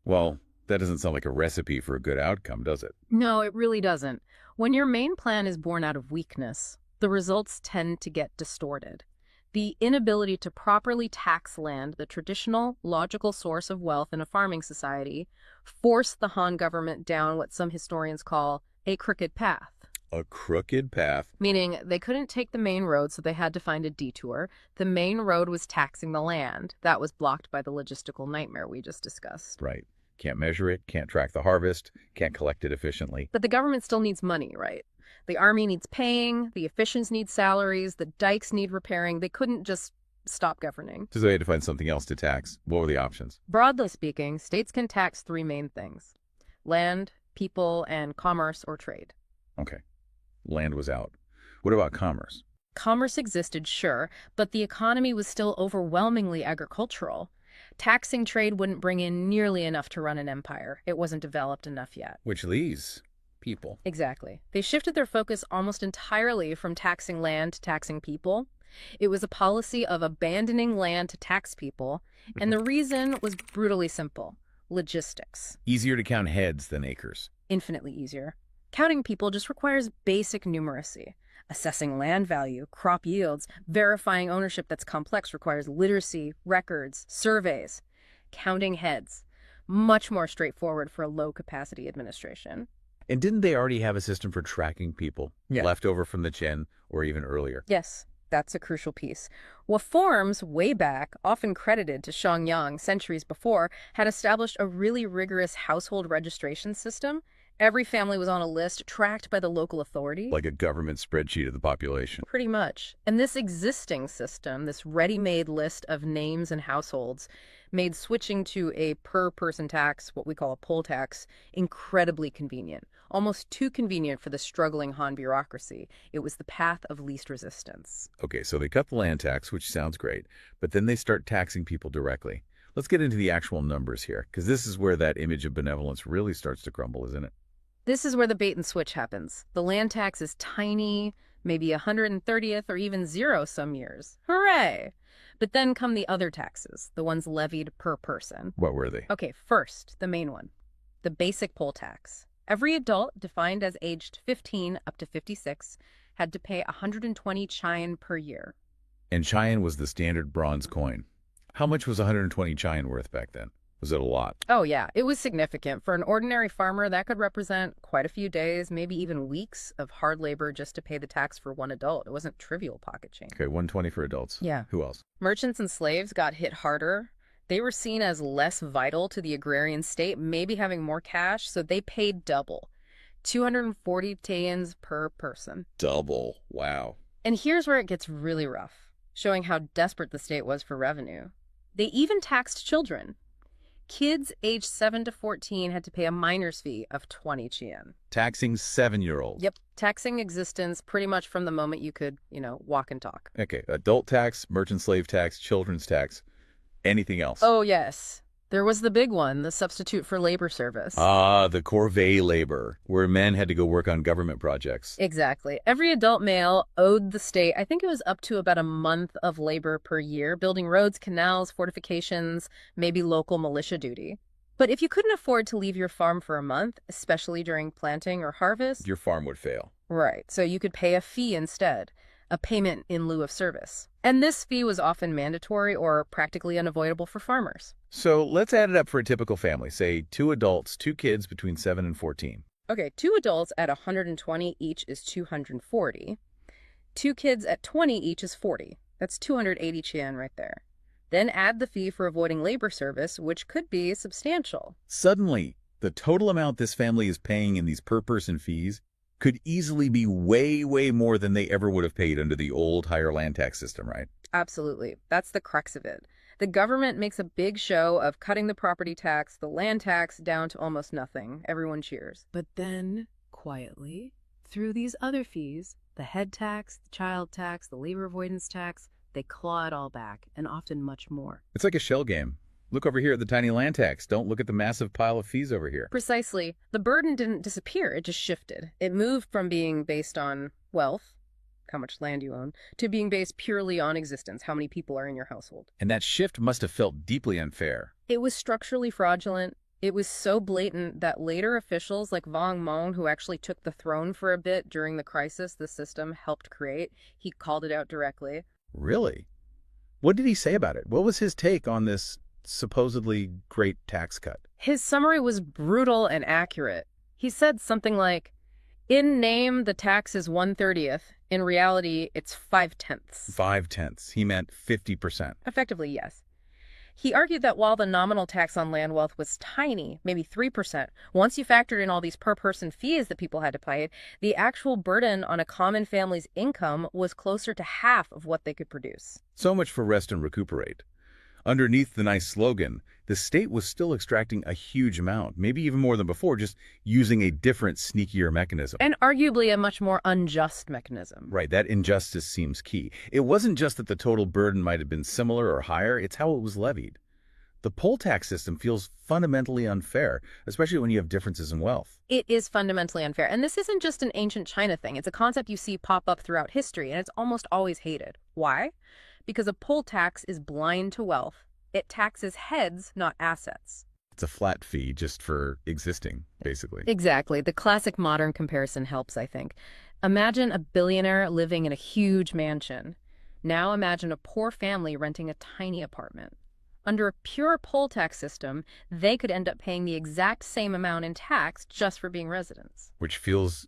well, that doesn't sound like a recipe for a good outcome, does it? No, it really doesn't. When your main plan is born out of weakness, the results tend to get distorted. The inability to properly tax land, the traditional, logical source of wealth in a farming society, forced the Han government down what some historians call a crooked path. A crooked path. Meaning they couldn't take the main road, so they had to find a detour. The main road was taxing the land. That was blocked by the logistical nightmare we just discussed. Right. Can't measure it, can't track the harvest, can't collect it efficiently. But the government still needs money, right? The army needs paying, the officials need salaries, the dikes need repairing. They couldn't just stop governing. So they had to find something else to tax. What were the options? Broadly speaking, states can tax three main things: land, people, and commerce or trade. Okay. Land was out. What about commerce? Commerce existed, sure, but the economy was still overwhelmingly agricultural. Taxing trade wouldn't bring in nearly enough to run an empire. It wasn't developed enough yet. Which leaves people. Exactly. They shifted their focus almost entirely from taxing land to taxing people. It was a policy of abandoning land to tax people, and the reason was brutally simple: logistics. Easier to count heads than acres. Infinitely easier. Counting people just requires basic numeracy. Assessing land value, crop yields, verifying ownership that's complex requires literacy, records, surveys. Counting heads. Much more straightforward for a low-capacity administration. And didn't they already have a system for tracking people? Yeah. Left over from the Chen or even earlier? Yes, that's a crucial piece. Reforms way back, often credited to Hongyang centuries before, had established a really rigorous household registration system. Every family was on a list tracked by the local authority. Like a government spreadsheet of the population. Pretty much. And this existing system, this ready-made list of names and households, made switching to a per-person tax, what we call a poll tax, incredibly convenient. Almost too convenient for the struggling Han bureaucracy. It was the path of least resistance. Okay, so they cut the land tax, which sounds great, but then they start taxing people directly. Let's get into the actual numbers here, because this is where that image of benevolence really starts to crumble, isn't it? This is where the bait and switch happens. The land tax is tiny, maybe 130th or even zero some years. Hooray! But then come the other taxes, the ones levied per person. What were they? Okay, first, the main one, the basic poll tax. Every adult, defined as aged 15 up to 56, had to pay 120 chine per year. And chine was the standard bronze coin. How much was 120 chine worth back then? Was it a lot? Oh yeah, it was significant. For an ordinary farmer, that could represent quite a few days, maybe even weeks of hard labor just to pay the tax for one adult. It wasn't trivial pocket change. Okay, 120 for adults. Yeah. Who else? Merchants and slaves got hit harder. They were seen as less vital to the agrarian state, maybe having more cash, so they paid double. 240 taels per person. Double. Wow. And here's where it gets really rough, showing how desperate the state was for revenue. They even taxed children. Kids aged 7 to 14 had to pay a minor's fee of 20 chien. Taxing 7-year-olds. Yep, taxing existence pretty much from the moment you could, walk and talk. Okay, adult tax, merchant slave tax, children's tax. Anything else? Oh, yes. There was the big one, the substitute for labor service. Ah, the corvée labor, where men had to go work on government projects. Exactly. Every adult male owed the state, I think it was up to about a month of labor per year, building roads, canals, fortifications, maybe local militia duty. But if you couldn't afford to leave your farm for a month, especially during planting or harvest... Your farm would fail. Right, so you could pay a fee instead, a payment in lieu of service. And this fee was often mandatory or practically unavoidable for farmers. So let's add it up for a typical family. Say 2 adults, 2 kids between 7 and 14. Okay, 2 adults at 120 each is 240. 2 kids at 20 each is 40. That's 280 chien right there. Then add the fee for avoiding labor service, which could be substantial. Suddenly, the total amount this family is paying in these per-person fees could easily be way, way more than they ever would have paid under the old higher land tax system, right? Absolutely. That's the crux of it. The government makes a big show of cutting the property tax, the land tax, down to almost nothing. Everyone cheers. But then, quietly, through these other fees, the head tax, the child tax, the labor avoidance tax, they claw it all back, and often much more. It's like a shell game. Look over here at the tiny land tax. Don't look at the massive pile of fees over here. Precisely. The burden didn't disappear, it just shifted. It moved from being based on wealth, how much land you own, to being based purely on existence, how many people are in your household. And that shift must have felt deeply unfair. It was structurally fraudulent. It was so blatant that later officials like Wang Meng, who actually took the throne for a bit during the crisis the system helped create, he called it out directly. Really? What did he say about it? What was his take on this supposedly great tax cut? His summary was brutal and accurate. He said something like, in name, the tax is 1/30. In reality, it's 5/10. 5/10. He meant 50%. Effectively, yes. He argued that while the nominal tax on land wealth was tiny, maybe 3%, once you factored in all these per-person fees that people had to pay, the actual burden on a common family's income was closer to half of what they could produce. So much for rest and recuperate. Underneath the nice slogan, the state was still extracting a huge amount, maybe even more than before, just using a different, sneakier mechanism. And arguably a much more unjust mechanism. Right, that injustice seems key. It wasn't just that the total burden might have been similar or higher, it's how it was levied. The poll tax system feels fundamentally unfair, especially when you have differences in wealth. It is fundamentally unfair. And this isn't just an ancient China thing. It's a concept you see pop up throughout history, and it's almost always hated. Why? Because a poll tax is blind to wealth. It taxes heads, not assets. It's a flat fee just for existing, basically. Exactly. The classic modern comparison helps, I think. Imagine a billionaire living in a huge mansion. Now imagine a poor family renting a tiny apartment. Under a pure poll tax system, they could end up paying the exact same amount in tax just for being residents. Which feels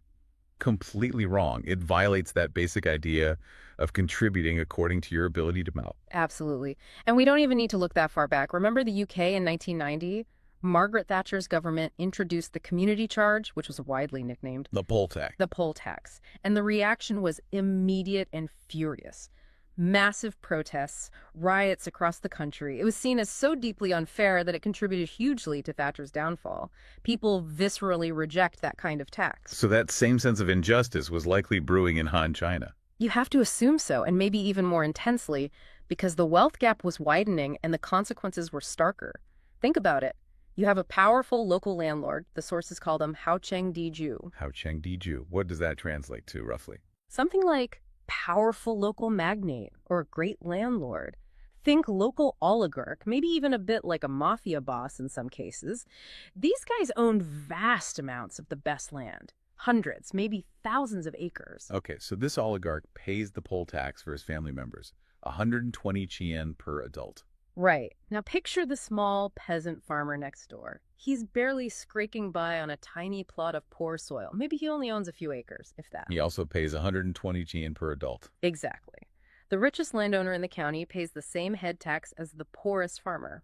completely wrong. It violates that basic idea of contributing according to your ability to mount. Absolutely. And we don't even need to look that far back. Remember the UK in 1990? Margaret Thatcher's government introduced the community charge, which was widely nicknamed The poll tax. the poll tax. And the reaction was immediate and furious. Massive protests, riots across the country. It was seen as so deeply unfair that it contributed hugely to Thatcher's downfall. People viscerally reject that kind of tax. So that same sense of injustice was likely brewing in Han China. You have to assume so, and maybe even more intensely, because the wealth gap was widening and the consequences were starker. Think about it. You have a powerful local landlord. The sources call them Hao Cheng Di Ju. Hao Cheng Di Ju. What does that translate to, roughly? Something like powerful local magnate or great landlord. Think local oligarch, maybe even a bit like a mafia boss in some cases. These guys own vast amounts of the best land. Hundreds, maybe thousands of acres. Okay, so this oligarch pays the poll tax for his family members, 120 chien per adult. Right. Now picture the small peasant farmer next door. He's barely scraping by on a tiny plot of poor soil. Maybe he only owns a few acres, if that. He also pays 120 chien per adult. Exactly. The richest landowner in the county pays the same head tax as the poorest farmer.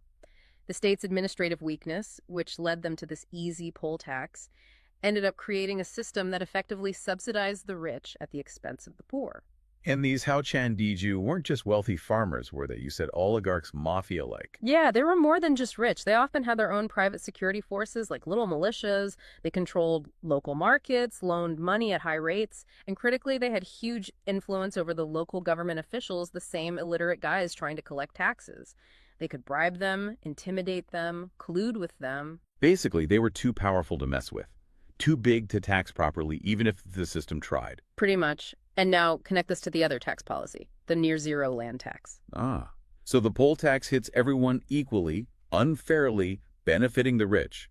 The state's administrative weakness, which led them to this easy poll tax, ended up creating a system that effectively subsidized the rich at the expense of the poor. And these Hao-Chan-Diju weren't just wealthy farmers, were they? You said oligarchs mafia-like. Yeah, they were more than just rich. They often had their own private security forces, like little militias. They controlled local markets, loaned money at high rates, and critically, they had huge influence over the local government officials, the same illiterate guys trying to collect taxes. They could bribe them, intimidate them, collude with them. Basically, they were too powerful to mess with. Too big to tax properly, even if the system tried. Pretty much. And now connect this to the other tax policy, the near-zero land tax. Ah. So the poll tax hits everyone equally, unfairly, benefiting the rich.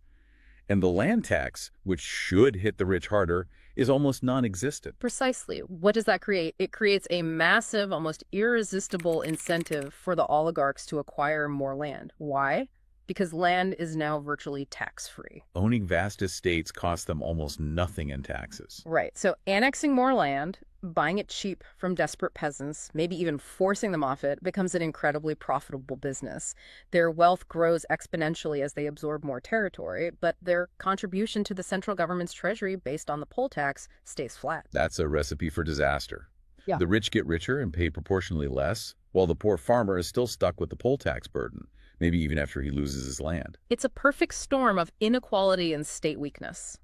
And the land tax, which should hit the rich harder, is almost non-existent. Precisely. What does that create? It creates a massive, almost irresistible incentive for the oligarchs to acquire more land. Why? Because land is now virtually tax-free. Owning vast estates costs them almost nothing in taxes. Right. So annexing more land, buying it cheap from desperate peasants, maybe even forcing them off it, becomes an incredibly profitable business. Their wealth grows exponentially as they absorb more territory, but their contribution to the central government's treasury based on the poll tax stays flat. That's a recipe for disaster. Yeah. The rich get richer and pay proportionally less, while the poor farmer is still stuck with the poll tax burden, maybe even after he loses his land. It's a perfect storm of inequality and state weakness.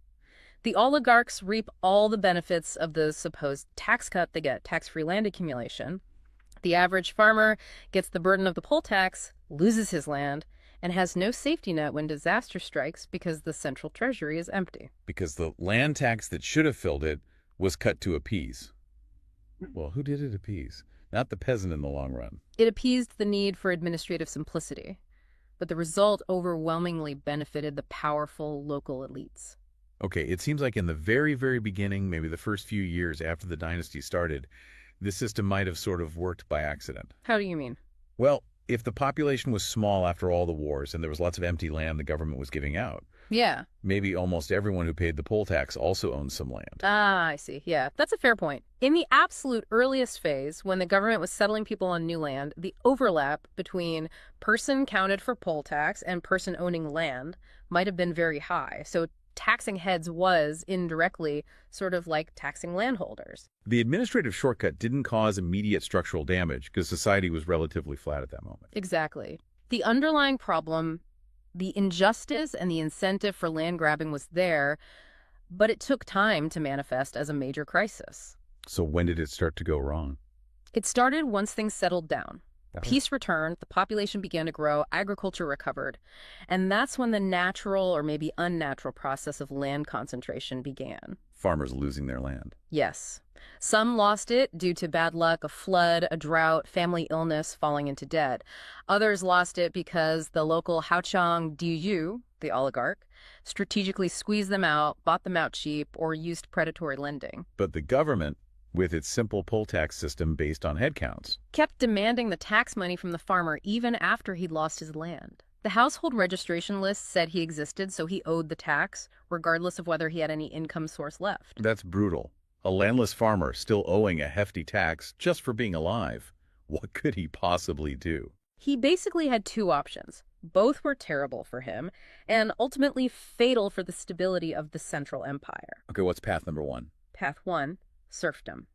The oligarchs reap all the benefits of the supposed tax cut. They get tax-free land accumulation. The average farmer gets the burden of the poll tax, loses his land, and has no safety net when disaster strikes because the central treasury is empty. Because the land tax that should have filled it was cut to appease. Well, who did it appease? Not the peasant in the long run. It appeased the need for administrative simplicity, but the result overwhelmingly benefited the powerful local elites. Okay, it seems like in the very, very beginning, maybe the first few years after the dynasty started, this system might have sort of worked by accident. How do you mean? Well, if the population was small after all the wars and there was lots of empty land the government was giving out, Yeah. maybe almost everyone who paid the poll tax also owned some land. Ah, I see. Yeah, that's a fair point. In the absolute earliest phase, when the government was settling people on new land, the overlap between person counted for poll tax and person owning land might have been very high. So taxing heads was, indirectly, sort of like taxing landholders. The administrative shortcut didn't cause immediate structural damage because society was relatively flat at that moment. Exactly. The underlying problem, the injustice and the incentive for land grabbing was there, but it took time to manifest as a major crisis. So when did it start to go wrong? It started once things settled down. Peace returned, the population began to grow, agriculture recovered, and that's when the natural or maybe unnatural process of land concentration began. Farmers losing their land. Yes. Some lost it due to bad luck, a flood, a drought, family illness, falling into debt. Others lost it because the local Hao-Chan-Diju, the oligarch, strategically squeezed them out, bought them out cheap, or used predatory lending. But the government, with its simple poll tax system based on headcounts, kept demanding the tax money from the farmer even after he'd lost his land. The household registration list said he existed, so he owed the tax, regardless of whether he had any income source left. That's brutal. A landless farmer still owing a hefty tax just for being alive. What could he possibly do? He basically had two options. Both were terrible for him, and ultimately fatal for the stability of the central empire. Okay, what's path number one? Path 1. Serfdom.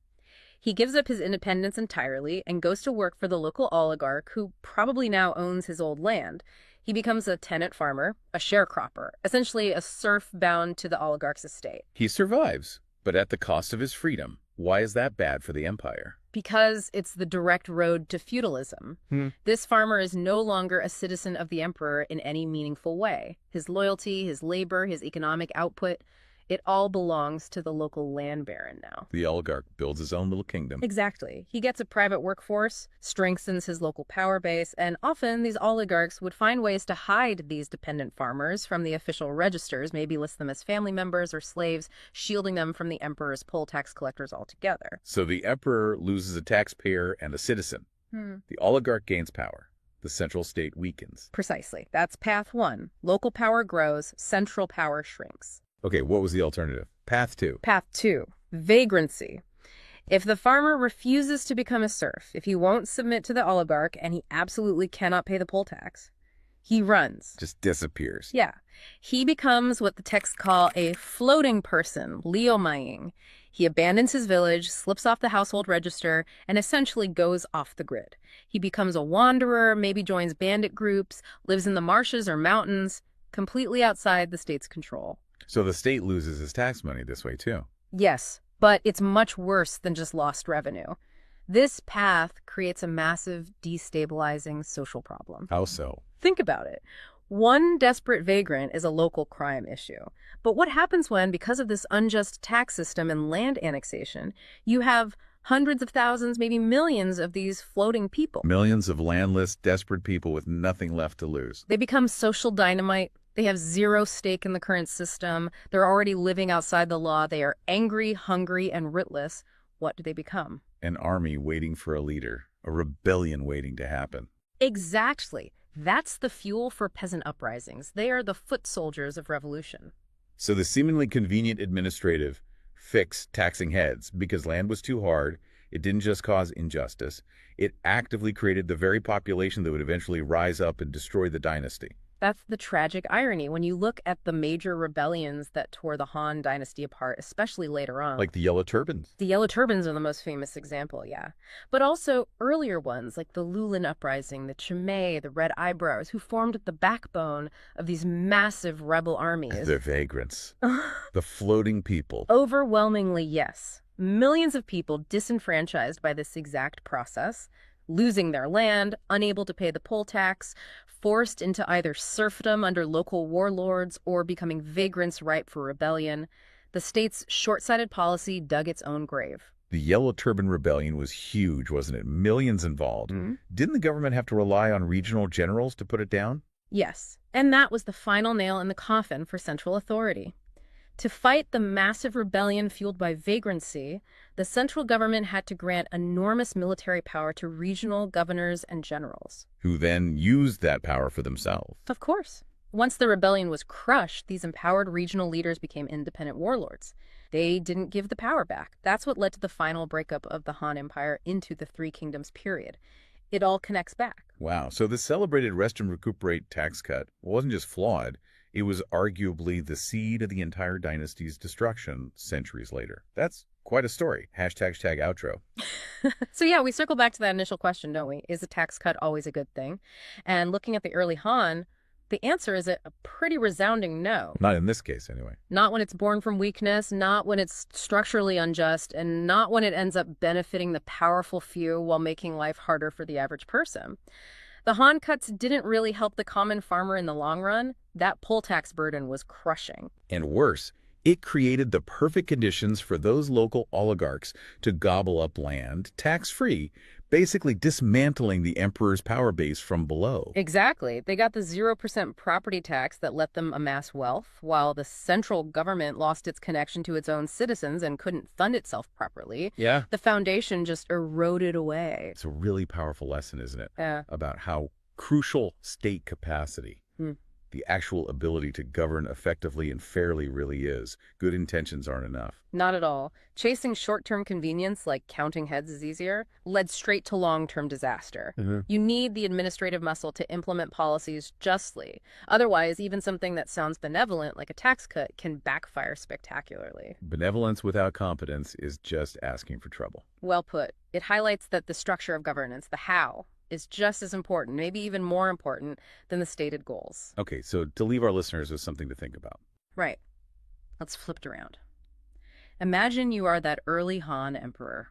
He gives up his independence entirely and goes to work for the local oligarch who probably now owns his old land. He becomes a tenant farmer, a sharecropper, essentially a serf bound to the oligarch's estate. He survives, but at the cost of his freedom. Why is that bad for the empire? Because it's the direct road to feudalism. This farmer is no longer a citizen of the emperor in any meaningful way. His loyalty, his labor, his economic output, it all belongs to the local land baron now. The oligarch builds his own little kingdom. Exactly. He gets a private workforce, strengthens his local power base, and often these oligarchs would find ways to hide these dependent farmers from the official registers, maybe list them as family members or slaves, shielding them from the emperor's poll tax collectors altogether. So the emperor loses a taxpayer and a citizen. The oligarch gains power. The central state weakens. Precisely. That's path 1. Local power grows, central power shrinks. Okay, what was the alternative? Path 2. Path 2. Vagrancy. If the farmer refuses to become a serf, if he won't submit to the oligarch and he absolutely cannot pay the poll tax, He runs. Just disappears. Yeah. He becomes what the texts call a floating person, liumaying. He abandons his village, slips off the household register, and essentially goes off the grid. He becomes a wanderer, maybe joins bandit groups, lives in the marshes or mountains, completely outside the state's control. So the state loses its tax money this way, too. Yes, but it's much worse than just lost revenue. This path creates a massive, destabilizing social problem. How so? Think about it. One desperate vagrant is a local crime issue. But what happens when, because of this unjust tax system and land annexation, you have hundreds of thousands, maybe millions of these floating people? Millions of landless, desperate people with nothing left to lose. They become social dynamite. They have zero stake in the current system. They're already living outside the law. They are angry, hungry, and witless. What do they become? An army waiting for a leader. A rebellion waiting to happen. Exactly. That's the fuel for peasant uprisings. They are the foot soldiers of revolution. So the seemingly convenient administrative fix taxing heads because land was too hard. It didn't just cause injustice. It actively created the very population that would eventually rise up and destroy the dynasty. That's the tragic irony when you look at the major rebellions that tore the Han Dynasty apart, especially later on. Like the Yellow Turbans. The Yellow Turbans are the most famous example, yeah. But also earlier ones like the Lulin Uprising, the Chimay, the Red Eyebrows, who formed the backbone of these massive rebel armies. The vagrants. The floating people. Overwhelmingly, yes. Millions of people disenfranchised by this exact process, losing their land, unable to pay the poll tax, forced into either serfdom under local warlords or becoming vagrants ripe for rebellion. The state's short-sighted policy dug its own grave. The Yellow Turban Rebellion was huge, wasn't it? Millions involved. Didn't the government have to rely on regional generals to put it down? Yes, and that was the final nail in the coffin for central authority. To fight the massive rebellion fueled by vagrancy, the central government had to grant enormous military power to regional governors and generals. Who then used that power for themselves. Of course. Once the rebellion was crushed, these empowered regional leaders became independent warlords. They didn't give the power back. That's what led to the final breakup of the Han Empire into the Three Kingdoms period. It all connects back. Wow, so the celebrated Rest and Recuperate tax cut wasn't just flawed, it was arguably the seed of the entire dynasty's destruction centuries later. That's quite a story. #outro. So yeah, we circle back to that initial question, don't we? Is a tax cut always a good thing? And looking at the early Han, the answer is a pretty resounding no. Not in this case, anyway. Not when it's born from weakness, not when it's structurally unjust, and not when it ends up benefiting the powerful few while making life harder for the average person. The Han cuts didn't really help the common farmer in the long run. That poll tax burden was crushing. And worse, it created the perfect conditions for those local oligarchs to gobble up land tax-free, basically dismantling the emperor's power base from below. Exactly. They got the 0% property tax that let them amass wealth, while the central government lost its connection to its own citizens and couldn't fund itself properly. Yeah. The foundation just eroded away. It's a really powerful lesson, isn't it? Yeah. About how crucial state capacity, the actual ability to govern effectively and fairly really is. Good intentions aren't enough. Not at all. Chasing short-term convenience, like counting heads is easier, led straight to long-term disaster. You need the administrative muscle to implement policies justly. Otherwise, even something that sounds benevolent, like a tax cut, can backfire spectacularly. Benevolence without competence is just asking for trouble. Well put. It highlights that the structure of governance, the how, is just as important, maybe even more important than the stated goals. Okay, so to leave our listeners with something to think about. Right. Let's flip it around. Imagine you are that early Han emperor.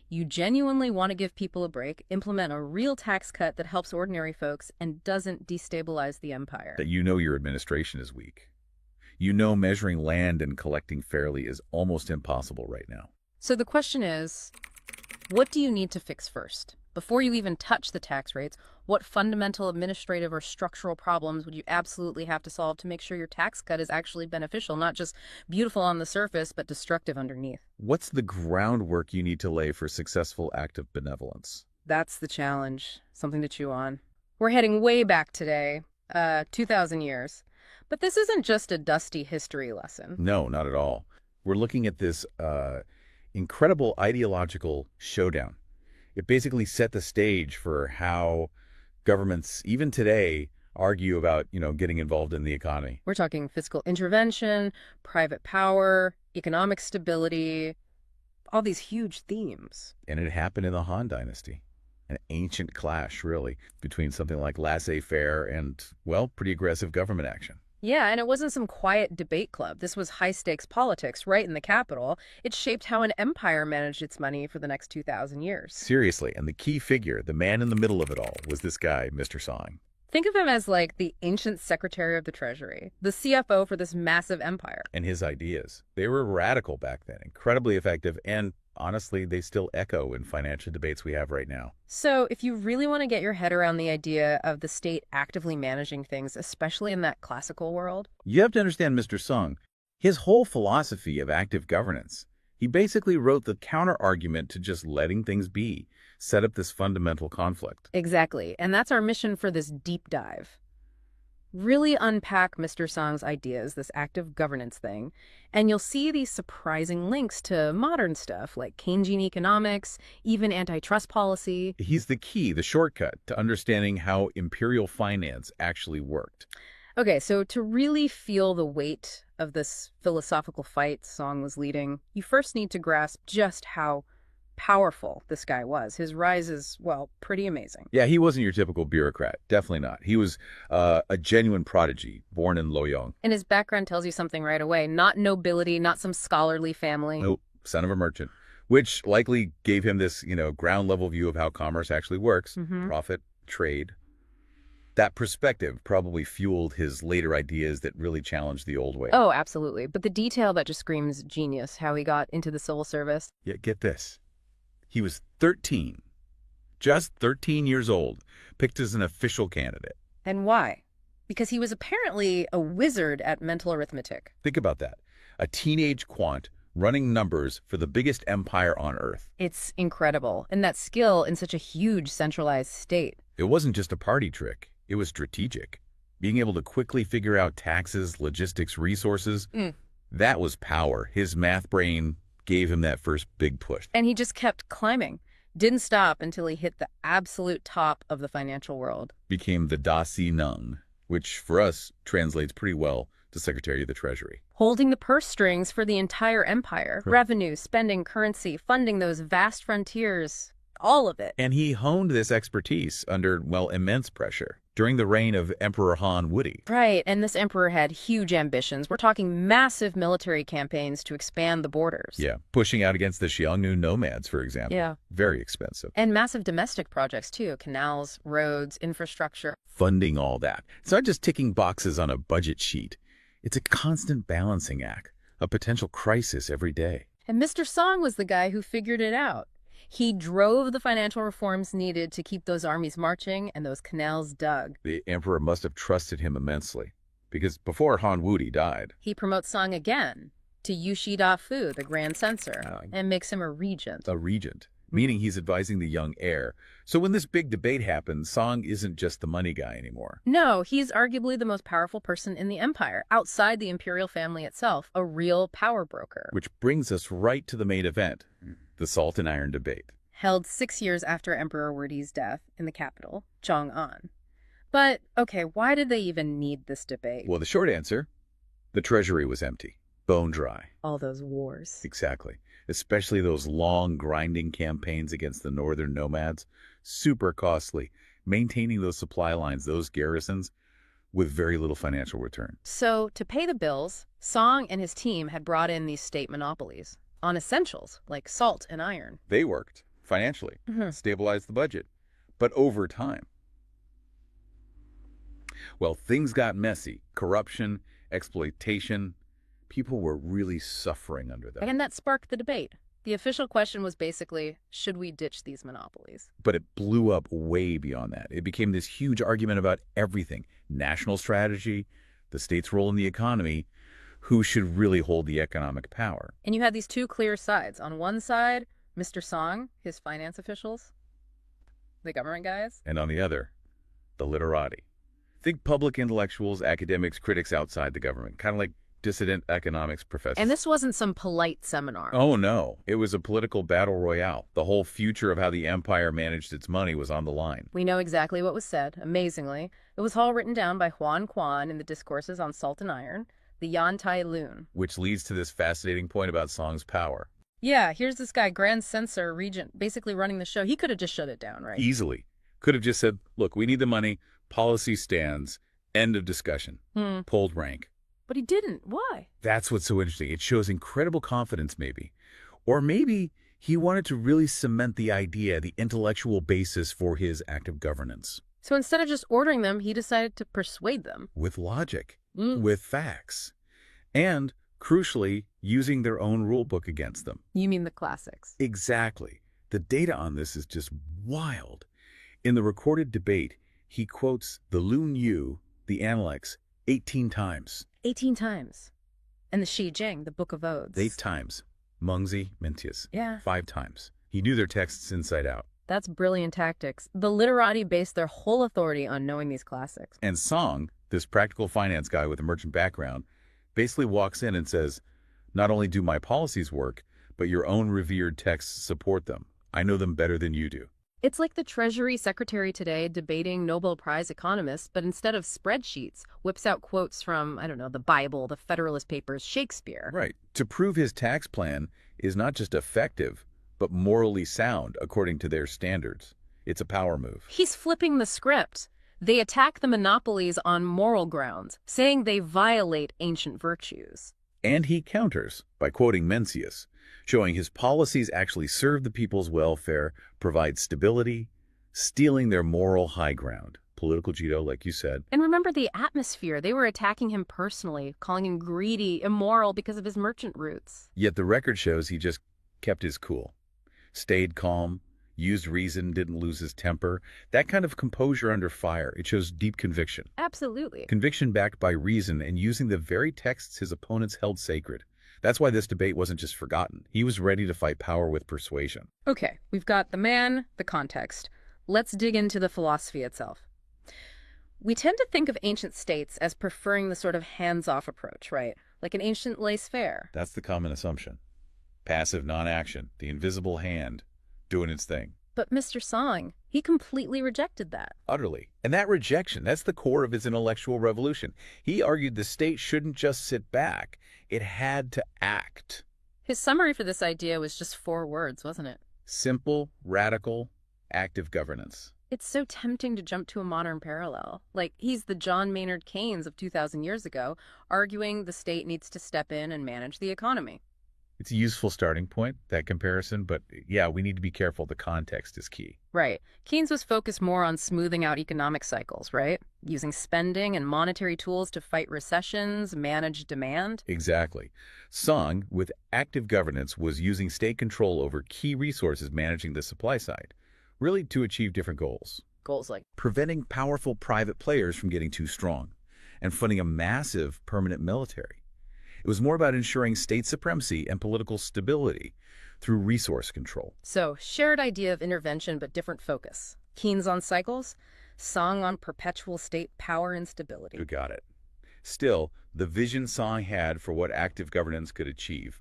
You genuinely want to give people a break, implement a real tax cut that helps ordinary folks and doesn't destabilize the empire. That you know your administration is weak. You know measuring land and collecting fairly is almost impossible right now. So the question is, what do you need to fix first? Before you even touch the tax rates, what fundamental administrative or structural problems would you absolutely have to solve to make sure your tax cut is actually beneficial, not just beautiful on the surface, but destructive underneath? What's the groundwork you need to lay for successful active benevolence? That's the challenge. Something to chew on. We're heading way back today, 2,000 years. But this isn't just a dusty history lesson. No, not at all. We're looking at this incredible ideological showdown. It basically set the stage for how governments, even today, argue about, getting involved in the economy. We're talking fiscal intervention, private power, economic stability, all these huge themes. And it happened in the Han Dynasty. An ancient clash, really, between something like laissez-faire and, well, pretty aggressive government action. Yeah, and it wasn't some quiet debate club. This was high-stakes politics right in the capital. It shaped how an empire managed its money for the next 2,000 years. Seriously, and the key figure, the man in the middle of it all, was this guy, Mr. Shang. Think of him as like the ancient Secretary of the Treasury, the CFO for this massive empire. And his ideas. They were radical back then, incredibly effective, and honestly, they still echo in financial debates we have right now. So if you really want to get your head around the idea of the state actively managing things, especially in that classical world, You have to understand Mr. Shang. His whole philosophy of active governance. He basically wrote the counter-argument to just letting things be, set up this fundamental conflict. exactly. And that's our mission for this deep dive. Really unpack Mr. Shang's ideas, this active governance thing, and you'll see these surprising links to modern stuff like Keynesian economics, even antitrust policy. He's the key, the shortcut to understanding how imperial finance actually worked. Okay, so to really feel the weight of this philosophical fight Shang was leading, you first need to grasp just how powerful this guy was. His rise is, well, pretty amazing. Yeah, he wasn't your typical bureaucrat. Definitely not. He was a genuine prodigy, born in Luoyang. And his background tells you something right away. Not nobility, not some scholarly family. Nope, son of a merchant, which likely gave him this, ground-level view of how commerce actually works, profit, trade. That perspective probably fueled his later ideas that really challenged the old way. Oh, absolutely. But the detail that just screams genius, how he got into the civil service. Yeah, get this. He was 13, just 13 years old, picked as an official candidate. And why? Because he was apparently a wizard at mental arithmetic. Think about that. A teenage quant running numbers for the biggest empire on Earth. It's incredible. And that skill in such a huge centralized state. It wasn't just a party trick. It was strategic. Being able to quickly figure out taxes, logistics, resources, that was power. His math brain gave him that first big push. And he just kept climbing. Didn't stop until he hit the absolute top of the financial world. Became the Da Si Nung, which for us translates pretty well to Secretary of the Treasury. Holding the purse strings for the entire empire. Revenue, spending, currency, funding those vast frontiers. All of it. And he honed this expertise under, well, immense pressure during the reign of Emperor Han Wudi. Right, and this emperor had huge ambitions. We're talking massive military campaigns to expand the borders. Yeah, pushing out against the Xiongnu nomads, for example. Yeah. Very expensive. And massive domestic projects, too. Canals, roads, infrastructure. Funding all that. It's not just ticking boxes on a budget sheet. It's a constant balancing act, a potential crisis every day. And Mr. Shang was the guy who figured it out. He drove the financial reforms needed to keep those armies marching and those canals dug. The emperor must have trusted him immensely, because before Han Wudi died, He promotes Shang again to Yushi Dafu, the Grand Censor, and makes him a regent. meaning he's advising the young heir. So when this big debate happens, Shang isn't just the money guy anymore. No, he's arguably the most powerful person in the empire, outside the imperial family itself, a real power broker. Which brings us right to the main event, the Salt and Iron debate. Held 6 years after Emperor Wudi's death in the capital, Chang'an. But, okay, why did they even need this debate? Well, the short answer, the treasury was empty, bone dry. All those wars. Exactly. Especially those long, grinding campaigns against the northern nomads. Super costly. Maintaining those supply lines, those garrisons, with very little financial return. So, to pay the bills, Shang and his team had brought in these state monopolies on essentials like salt and iron. They worked financially, stabilized the budget. But over time, well, things got messy. Corruption, exploitation. People were really suffering under them. And that sparked the debate. The official question was basically, should we ditch these monopolies? But it blew up way beyond that. It became this huge argument about everything. National strategy, the state's role in the economy, who should really hold the economic power. And you had these two clear sides. On one side, Mr. Shang, his finance officials, the government guys. And on the other, the literati. Think public intellectuals, academics, critics outside the government, kind of like dissident economics professors. And this wasn't some polite seminar. Oh, no. It was a political battle royale. The whole future of how the empire managed its money was on the line. We know exactly what was said, amazingly. It was all written down by Huan Quan in the Discourses on Salt and Iron, the Yan Tai Lun. Which leads to this fascinating point about Song's power. Yeah, here's this guy, Grand Censor, Regent, basically running the show. He could have just shut it down, right? Easily. Could have just said, look, we need the money, policy stands, end of discussion. Pulled rank. But he didn't. Why? That's what's so interesting. It shows incredible confidence, maybe. Or maybe he wanted to really cement the idea, the intellectual basis for his active governance. So instead of just ordering them, he decided to persuade them. With logic, with facts, and, crucially, using their own rule book against them. You mean the classics? Exactly. The data on this is just wild. In the recorded debate, he quotes the Lun Yu, the Analects, 18 times. 18 times. And the Shi Jing, the Book of Odes. 8 times. Mengzi, Mencius. Yeah. 5 times. He knew their texts inside out. That's brilliant tactics. The Literati based their whole authority on knowing these classics. And Song, this practical finance guy with a merchant background, basically walks in and says, not only do my policies work, but your own revered texts support them. I know them better than you do. It's like the Treasury Secretary today debating Nobel Prize economists, but instead of spreadsheets, whips out quotes from, I don't know, the Bible, the Federalist Papers, Shakespeare. Right. To prove his tax plan is not just effective, but morally sound according to their standards. It's a power move. He's flipping the script. They attack the monopolies on moral grounds, saying they violate ancient virtues. And he counters by quoting Mencius, showing his policies actually serve the people's welfare, provide stability, stealing their moral high ground. Political Judo, like you said. And remember the atmosphere. They were attacking him personally, calling him greedy, immoral because of his merchant roots. Yet the record shows he just kept his cool, stayed calm, used reason, didn't lose his temper. That kind of composure under fire, it shows deep conviction. Absolutely. Conviction backed by reason and using the very texts his opponents held sacred. That's why this debate wasn't just forgotten. He was ready to fight power with persuasion. Okay, we've got the man, the context. Let's dig into the philosophy itself. We tend to think of ancient states as preferring the sort of hands-off approach, right? Like an ancient laissez-faire. That's the common assumption. Passive non-action, the invisible hand, doing its thing. But Mr. Song, he completely rejected that. Utterly. And that rejection, that's the core of his intellectual revolution. He argued the state shouldn't just sit back. It had to act. His summary for this idea was just 4 words, wasn't it? Simple, radical, active governance. It's so tempting to jump to a modern parallel. Like, he's the John Maynard Keynes of 2,000 years ago, arguing the state needs to step in and manage the economy. It's a useful starting point, that comparison, but yeah, we need to be careful. The context is key. Right. Keynes was focused more on smoothing out economic cycles, right? Using spending and monetary tools to fight recessions, manage demand. Exactly. Song, with active governance, was using state control over key resources managing the supply side, really to achieve different goals. Goals like Preventing powerful private players from getting too strong and funding a massive permanent military. It was more about ensuring state supremacy and political stability through resource control. So, shared idea of intervention but different focus. Keynes on cycles, Song on perpetual state power and stability. You got it. Still, the vision Song had for what active governance could achieve,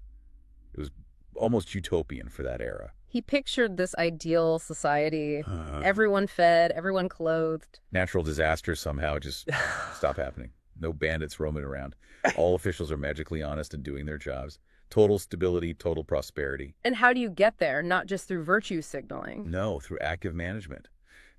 it was almost utopian for that era. He pictured this ideal society, everyone fed, everyone clothed. Natural disasters somehow just stop happening. No bandits roaming around. All officials are magically honest and doing their jobs. Total stability, total prosperity. And how do you get there? Not just through virtue signaling. No, through active management.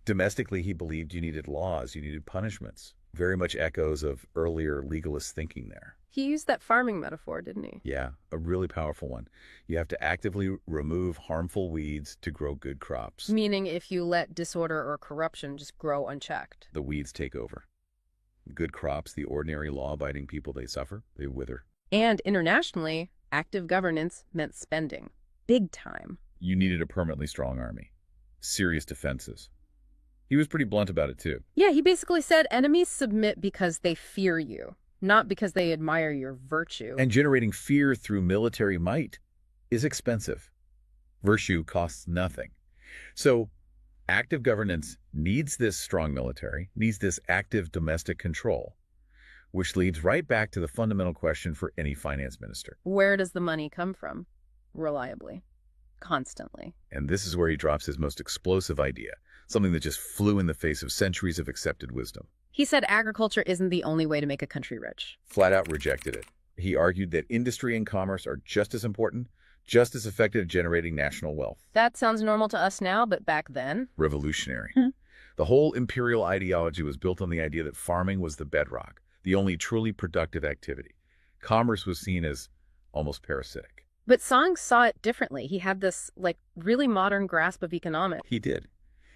Domestically, he believed you needed laws, you needed punishments. Very much echoes of earlier legalist thinking there. He used that farming metaphor, didn't he? Yeah, a really powerful one. You have to actively remove harmful weeds to grow good crops. Meaning if you let disorder or corruption just grow unchecked. The weeds take over. Good crops, the ordinary law-abiding people, they suffer, they wither. And internationally, active governance meant spending. Big time. You needed a permanently strong army. Serious defenses. He was pretty blunt about it, too. Yeah, he basically said enemies submit because they fear you, not because they admire your virtue. And generating fear through military might is expensive. Virtue costs nothing. So, active governance needs this strong military, needs this active domestic control. which leads right back to the fundamental question for any finance minister. Where does the money come from? Reliably. Constantly. And this is where he drops his most explosive idea, something that just flew in the face of centuries of accepted wisdom. He said agriculture isn't the only way to make a country rich. Flat out rejected it. He argued that industry and commerce are just as important, just as effective at generating national wealth. That sounds normal to us now, but back then? Revolutionary. The whole imperial ideology was built on the idea that farming was the bedrock, the only truly productive activity. Commerce was seen as almost parasitic. But Shang saw it differently. He had this, really modern grasp of economics. He did.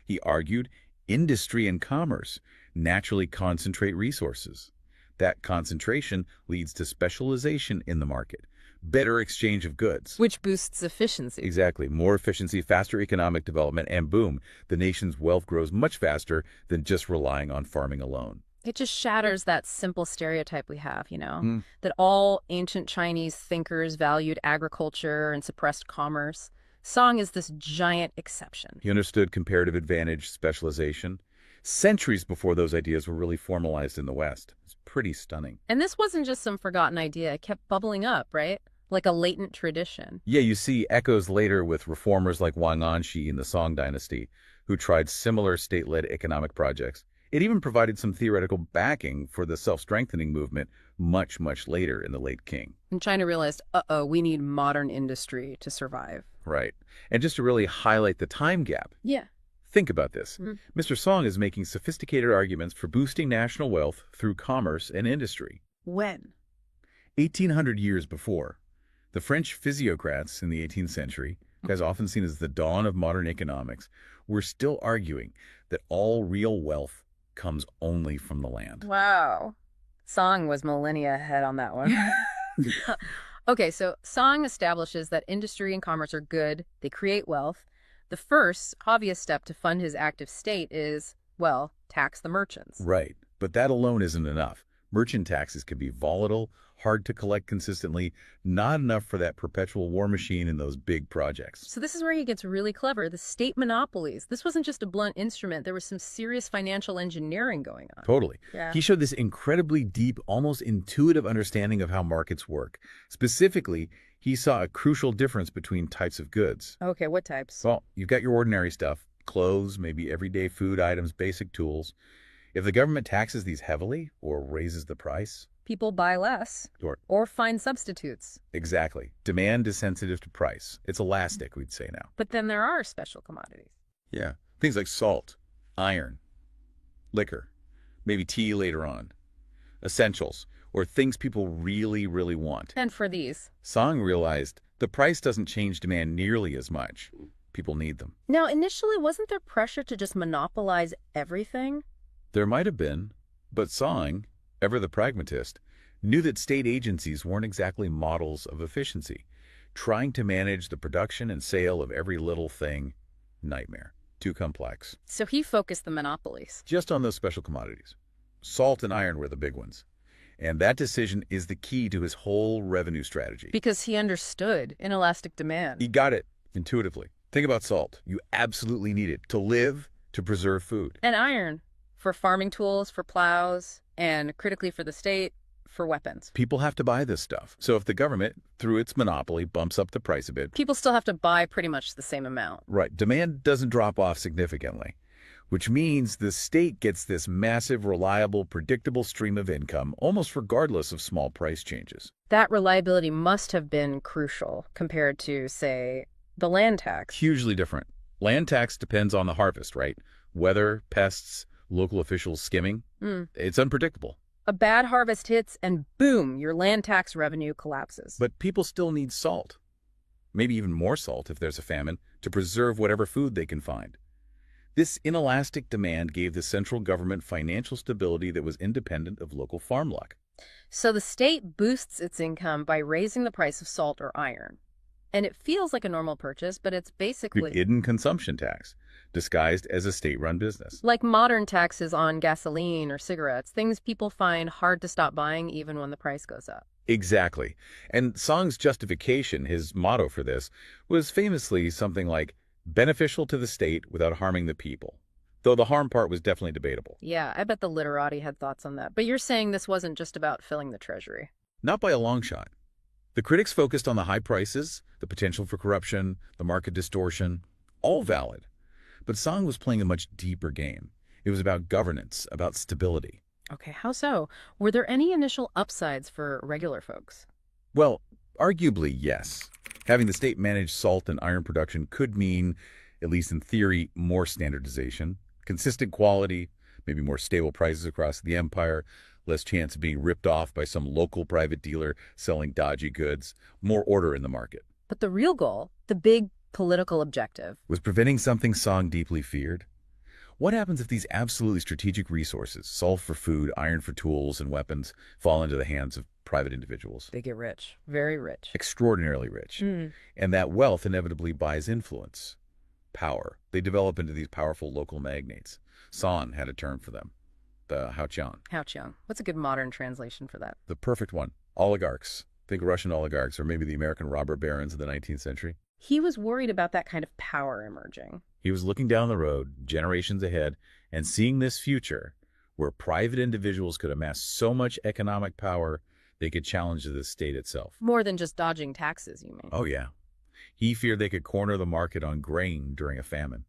He argued industry and commerce naturally concentrate resources. That concentration leads to specialization in the market, better exchange of goods. Which boosts efficiency. Exactly. More efficiency, faster economic development, and boom, the nation's wealth grows much faster than just relying on farming alone. It just shatters that simple stereotype we have, that all ancient Chinese thinkers valued agriculture and suppressed commerce. Shang is this giant exception. He understood comparative advantage, specialization, centuries before those ideas were really formalized in the West. It's pretty stunning. And this wasn't just some forgotten idea. It kept bubbling up, right? Like a latent tradition. Yeah, you see echoes later with reformers like Wang Anshi in the Song Dynasty, who tried similar state-led economic projects. It even provided some theoretical backing for the self-strengthening movement much, much later in the late Qing. And China realized, we need modern industry to survive. Right. And just to really highlight the time gap. Yeah. Think about this. Mr. Song is making sophisticated arguments for boosting national wealth through commerce and industry. When? 1800 years before. The French physiocrats in the 18th century, guys often seen as the dawn of modern economics, were still arguing that all real wealth comes only from the land. Wow. Shang was millennia ahead on that one. Okay, so Shang establishes that industry and commerce are good. They create wealth. The first obvious step to fund his active state is, tax the merchants. Right. But that alone isn't enough. Merchant taxes can be volatile, hard to collect consistently, not enough for that perpetual war machine in those big projects. So this is where he gets really clever. The state monopolies. This wasn't just a blunt instrument. There was some serious financial engineering going on. Totally. Yeah. He showed this incredibly deep, almost intuitive understanding of how markets work. Specifically, he saw a crucial difference between types of goods. Okay, what types? Well, you've got your ordinary stuff, clothes, maybe everyday food items, basic tools. If the government taxes these heavily or raises the price, people buy less Sure. or find substitutes. Exactly. Demand is sensitive to price. It's elastic, we'd say now. But then there are special commodities. Yeah. Things like salt, iron, liquor, maybe tea later on. Essentials, or things people really, really want. And for these. Shang realized the price doesn't change demand nearly as much. People need them. Now, initially, wasn't there pressure to just monopolize everything? There might have been, but Shang, ever the pragmatist, knew that state agencies weren't exactly models of efficiency. Trying to manage the production and sale of every little thing, nightmare. Too complex. So he focused the monopolies. Just on those special commodities. Salt and iron were the big ones. And that decision is the key to his whole revenue strategy. Because he understood inelastic demand. He got it intuitively. Think about salt. You absolutely need it to live, to preserve food. And iron. For farming tools, for plows, and critically for the state, for weapons. People have to buy this stuff. So if the government, through its monopoly, bumps up the price a bit, people still have to buy pretty much the same amount. Right. Demand doesn't drop off significantly, which means the state gets this massive, reliable, predictable stream of income, almost regardless of small price changes. That reliability must have been crucial compared to, say, the land tax. Hugely different. Land tax depends on the harvest, right? Weather, pests, local officials skimming. It's unpredictable. A bad harvest hits and boom, your land tax revenue collapses. But people still need salt. Maybe even more salt if there's a famine, to preserve whatever food they can find. This inelastic demand gave the central government financial stability that was independent of local farm luck. So the state boosts its income by raising the price of salt or iron. And it feels like a normal purchase, but it's basically The hidden consumption tax, disguised as a state-run business. like modern taxes on gasoline or cigarettes, things people find hard to stop buying even when the price goes up. Exactly. And Shang's justification, his motto for this, was famously something like, beneficial to the state without harming the people. though the harm part was definitely debatable. Yeah, I bet the Literati had thoughts on that. But you're saying this wasn't just about filling the treasury. Not by a long shot. The critics focused on the high prices, the potential for corruption, the market distortion, all valid. But Shang was playing a much deeper game. It was about governance, about stability. Okay, how so? Were there any initial upsides for regular folks? Well, arguably, yes. Having the state manage salt and iron production could mean, at least in theory, more standardization, consistent quality, maybe more stable prices across the empire, less chance of being ripped off by some local private dealer selling dodgy goods, more order in the market. But the real goal, the big political objective, Was preventing something Shang deeply feared? What happens if these absolutely strategic resources, salt for food, iron for tools and weapons, fall into the hands of private individuals? they get rich, very rich. Extraordinarily rich. And that wealth inevitably buys influence, power. They develop into these powerful local magnates. Shang had a term for them, the Hongyang. What's a good modern translation for that? the perfect one. Oligarchs. Think Russian oligarchs, or maybe the American robber barons of the 19th century. He was worried about that kind of power emerging. He was looking down the road, generations ahead, and seeing this future where private individuals could amass so much economic power they could challenge the state itself. More than just dodging taxes, you mean? Oh, yeah. He feared they could corner the market on grain during a famine,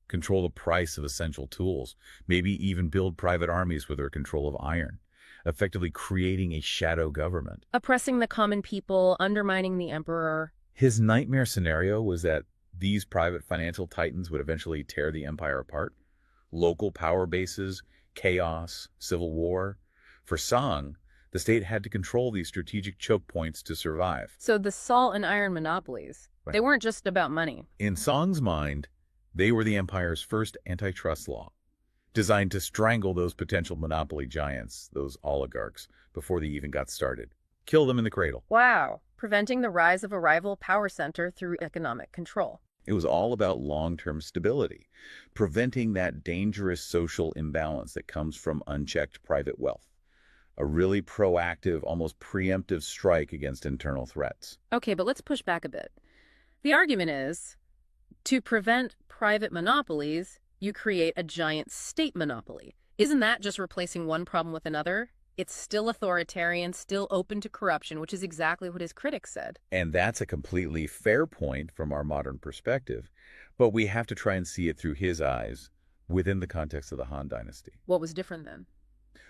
control the price of essential tools, maybe even build private armies with their control of iron, effectively creating a shadow government. Oppressing the common people, undermining the emperor. His nightmare scenario was that these private financial titans would eventually tear the empire apart. Local power bases, chaos, civil war. For Shang, the state had to control these strategic choke points to survive. So the salt and iron monopolies, Right. they weren't just about money. In Shang's mind, they were the empire's first antitrust law, designed to strangle those potential monopoly giants, those oligarchs, before they even got started. Kill them in the cradle. Wow. Preventing the rise of a rival power center through economic control. It was all about long-term stability, preventing that dangerous social imbalance that comes from unchecked private wealth. A really proactive, almost preemptive strike against internal threats. Okay, but let's push back a bit. The argument is, to prevent private monopolies, you create a giant state monopoly. Isn't that just replacing one problem with another? It's still authoritarian, still open to corruption, which is exactly what his critics said. And that's a completely fair point from our modern perspective, but we have to try and see it through his eyes within the context of the Han Dynasty. What was different then?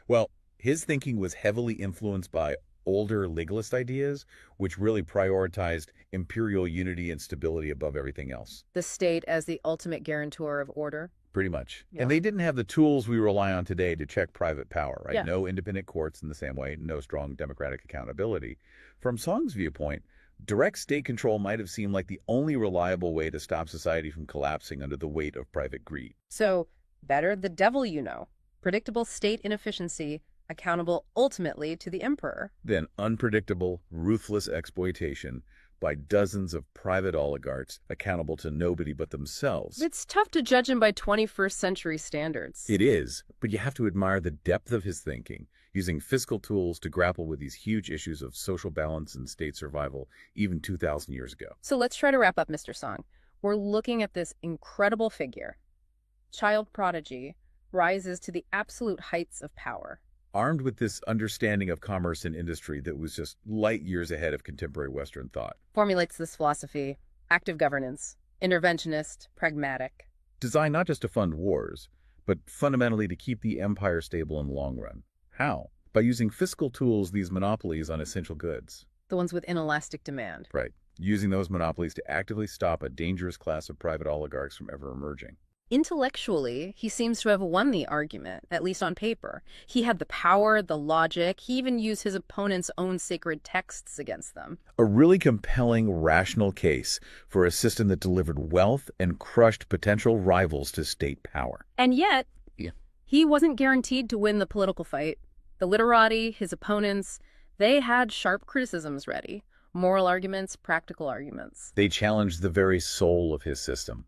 Well, his thinking was heavily influenced by older legalist ideas, which really prioritized imperial unity and stability above everything else. The state as the ultimate guarantor of order? Pretty much. Yeah. And they didn't have the tools we rely on today to check private power, right? Yeah. No independent courts in the same way, no strong democratic accountability. From Shang's viewpoint, direct state control might have seemed like the only reliable way to stop society from collapsing under the weight of private greed. So, better the devil you know. Predictable state inefficiency, accountable ultimately to the emperor. Then unpredictable, ruthless exploitation by dozens of private oligarchs accountable to nobody but themselves. It's tough to judge him by 21st century standards. It is, but you have to admire the depth of his thinking, using fiscal tools to grapple with these huge issues of social balance and state survival even 2,000 years ago. So let's try to wrap up, Mr. Shang. We're looking at this incredible figure. Child prodigy rises to the absolute heights of power. Armed with this understanding of commerce and industry that was just light years ahead of contemporary Western thought. Formulates this philosophy, active governance, interventionist, pragmatic. Designed not just to fund wars, but fundamentally to keep the empire stable in the long run. How? By using fiscal tools, these monopolies on essential goods. The ones with inelastic demand. Right. Using those monopolies to actively stop a dangerous class of private oligarchs from ever emerging. Intellectually, he seems to have won the argument, at least on paper. He had the power, the logic. He even used his opponent's own sacred texts against them. A really compelling, rational case for a system that delivered wealth and crushed potential rivals to state power. And yet, he wasn't guaranteed to win the political fight. The literati, his opponents, they had sharp criticisms ready. Moral arguments, practical arguments. They challenged the very soul of his system.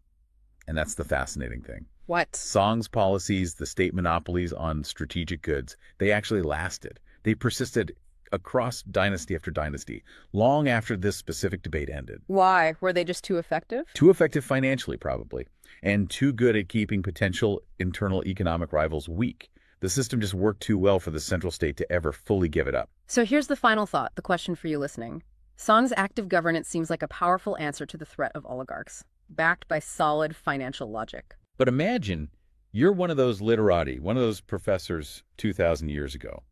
And that's the fascinating thing. What? Shang's policies, the state monopolies on strategic goods, they actually lasted. They persisted across dynasty after dynasty, long after this specific debate ended. Why? Were they just too effective? Too effective financially, probably, and too good at keeping potential internal economic rivals weak. The system just worked too well for the central state to ever fully give it up. So here's the final thought, the question for you listening. Song's active governance seems like a powerful answer to the threat of oligarchs, backed by solid financial logic. But imagine you're one of those literati, one of those professors 2,000 years ago.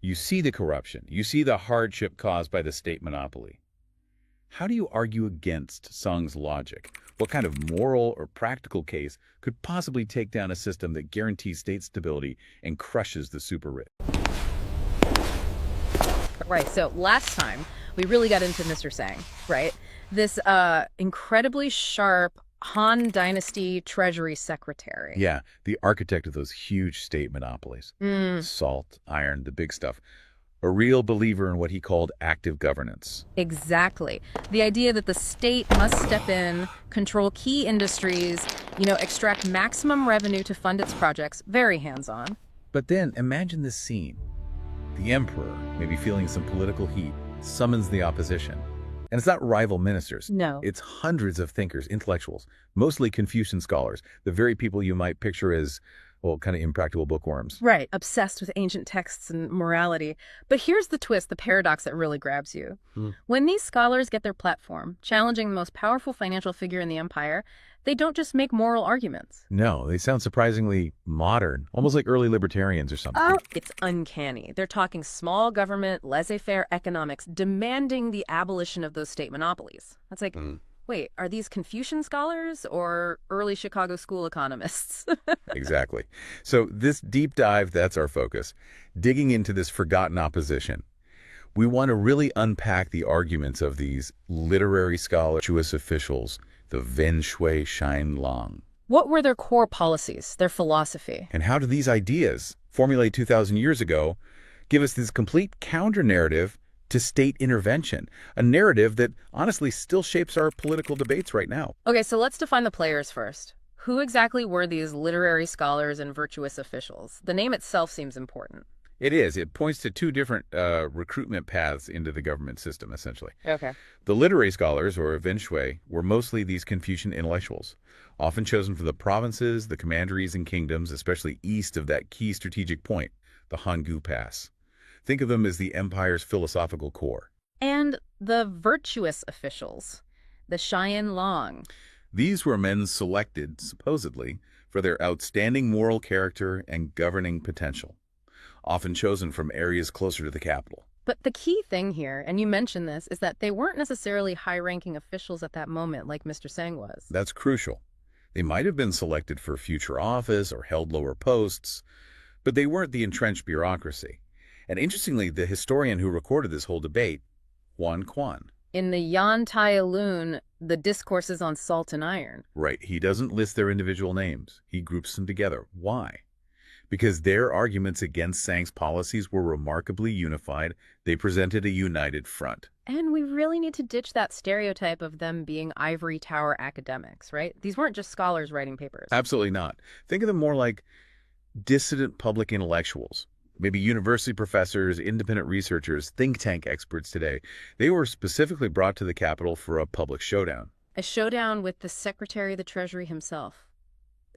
You see the corruption. You see the hardship caused by the state monopoly. How do you argue against Song's logic? What kind of moral or practical case could possibly take down a system that guarantees state stability and crushes the super rich? Right, so last time we really got into Mr. Shang, right? This incredibly sharp Han Dynasty Treasury Secretary. Yeah, the architect of those huge state monopolies. Salt, iron, the big stuff. A real believer in what he called active governance. Exactly. The idea that the state must step in, control key industries, extract maximum revenue to fund its projects. Very hands-on. But then imagine this scene. The emperor, maybe feeling some political heat, summons the opposition. And it's not rival ministers. No. It's hundreds of thinkers, intellectuals, mostly Confucian scholars, the very people you might picture as, well, kind of impractical bookworms. Right, obsessed with ancient texts and morality. But here's the twist, the paradox that really grabs you. When these scholars get their platform, challenging the most powerful financial figure in the empire, they don't just make moral arguments. No, they sound surprisingly modern, almost like early libertarians or something. Oh, it's uncanny. They're talking small government, laissez-faire economics, demanding the abolition of those state monopolies. That's like, wait, are these Confucian scholars or early Chicago school economists? Exactly. So this deep dive, that's our focus, digging into this forgotten opposition. We want to really unpack the arguments of these literary scholars, virtuous officials, the Wen Shui Shine Long. What were their core policies, their philosophy? And how do these ideas, formulated 2,000 years ago, give us this complete counter-narrative to state intervention, a narrative that honestly still shapes our political debates right now? Okay, so let's define the players first. Who exactly were these literary scholars and virtuous officials? The name itself seems important. It is. It points to two different recruitment paths into the government system, essentially. Okay. The literary scholars, or Wen Shui, were mostly these Confucian intellectuals, often chosen from the provinces, the commanderies, and kingdoms, especially east of that key strategic point, the Hangu Pass. Think of them as the empire's philosophical core. And the virtuous officials, the Shine Long. These were men selected, supposedly, for their outstanding moral character and governing potential, often chosen from areas closer to the capital. But the key thing here, and you mentioned this, is that they weren't necessarily high-ranking officials at that moment like Mr. Shang was. That's crucial. They might have been selected for future office or held lower posts, but they weren't the entrenched bureaucracy. And interestingly, the historian who recorded this whole debate, Huan Quan. In the Yan Tai Lun, the discourses on salt and iron. Right. He doesn't list their individual names. He groups them together. Why? Because their arguments against Shang's policies were remarkably unified. They presented a united front. And we really need to ditch that stereotype of them being ivory tower academics, right? These weren't just scholars writing papers. Absolutely not. Think of them more like dissident public intellectuals, maybe university professors, independent researchers, think tank experts today. They were specifically brought to the capital for a public showdown. A showdown with the Secretary of the Treasury himself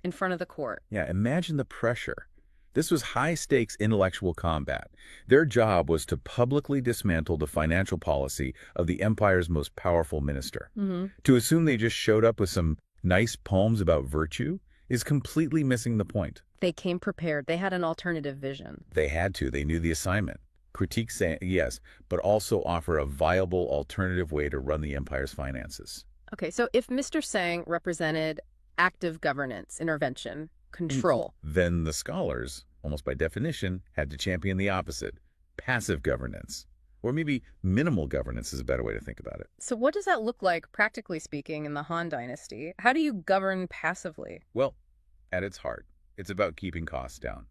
in front of the court. Yeah, imagine the pressure. This was high-stakes intellectual combat. Their job was to publicly dismantle the financial policy of the empire's most powerful minister. To assume they just showed up with some nice poems about virtue is completely missing the point. They came prepared. They had an alternative vision. They had to. They knew the assignment. Critique, yes, but also offer a viable alternative way to run the empire's finances. Okay, so if Mr. Shang represented active governance, intervention, control. Then the scholars, almost by definition, had to champion the opposite, passive governance. Or maybe minimal governance is a better way to think about it. So what does that look like, practically speaking, in the Han Dynasty? How do you govern passively? Well, at its heart, it's about keeping costs down,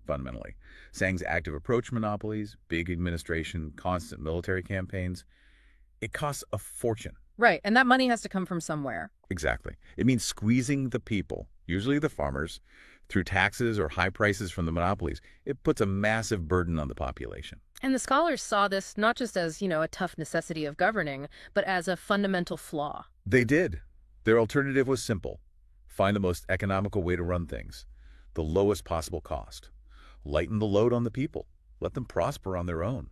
fundamentally. Shang's active approach monopolies, big administration, constant military campaigns, it costs a fortune. Right, and that money has to come from somewhere. Exactly. It means squeezing the people, usually the farmers, Through taxes or high prices from the monopolies, it puts a massive burden on the population. And the scholars saw this not just as, a tough necessity of governing, but as a fundamental flaw. They did. Their alternative was simple. Find the most economical way to run things, the lowest possible cost. Lighten the load on the people. Let them prosper on their own.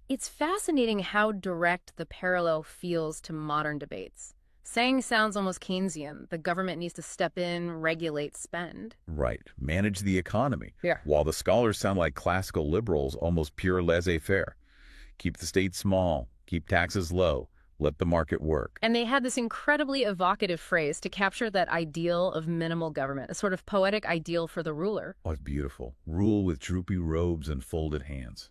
It's fascinating how direct the parallel feels to modern debates. Shang sounds almost Keynesian. The government needs to step in, regulate, spend. Right. Manage the economy. Yeah. While the scholars sound like classical liberals, almost pure laissez-faire. Keep the state small. Keep taxes low. Let the market work. And they had this incredibly evocative phrase to capture that ideal of minimal government, a sort of poetic ideal for the ruler. Oh, it's beautiful. Rule with droopy robes and folded hands.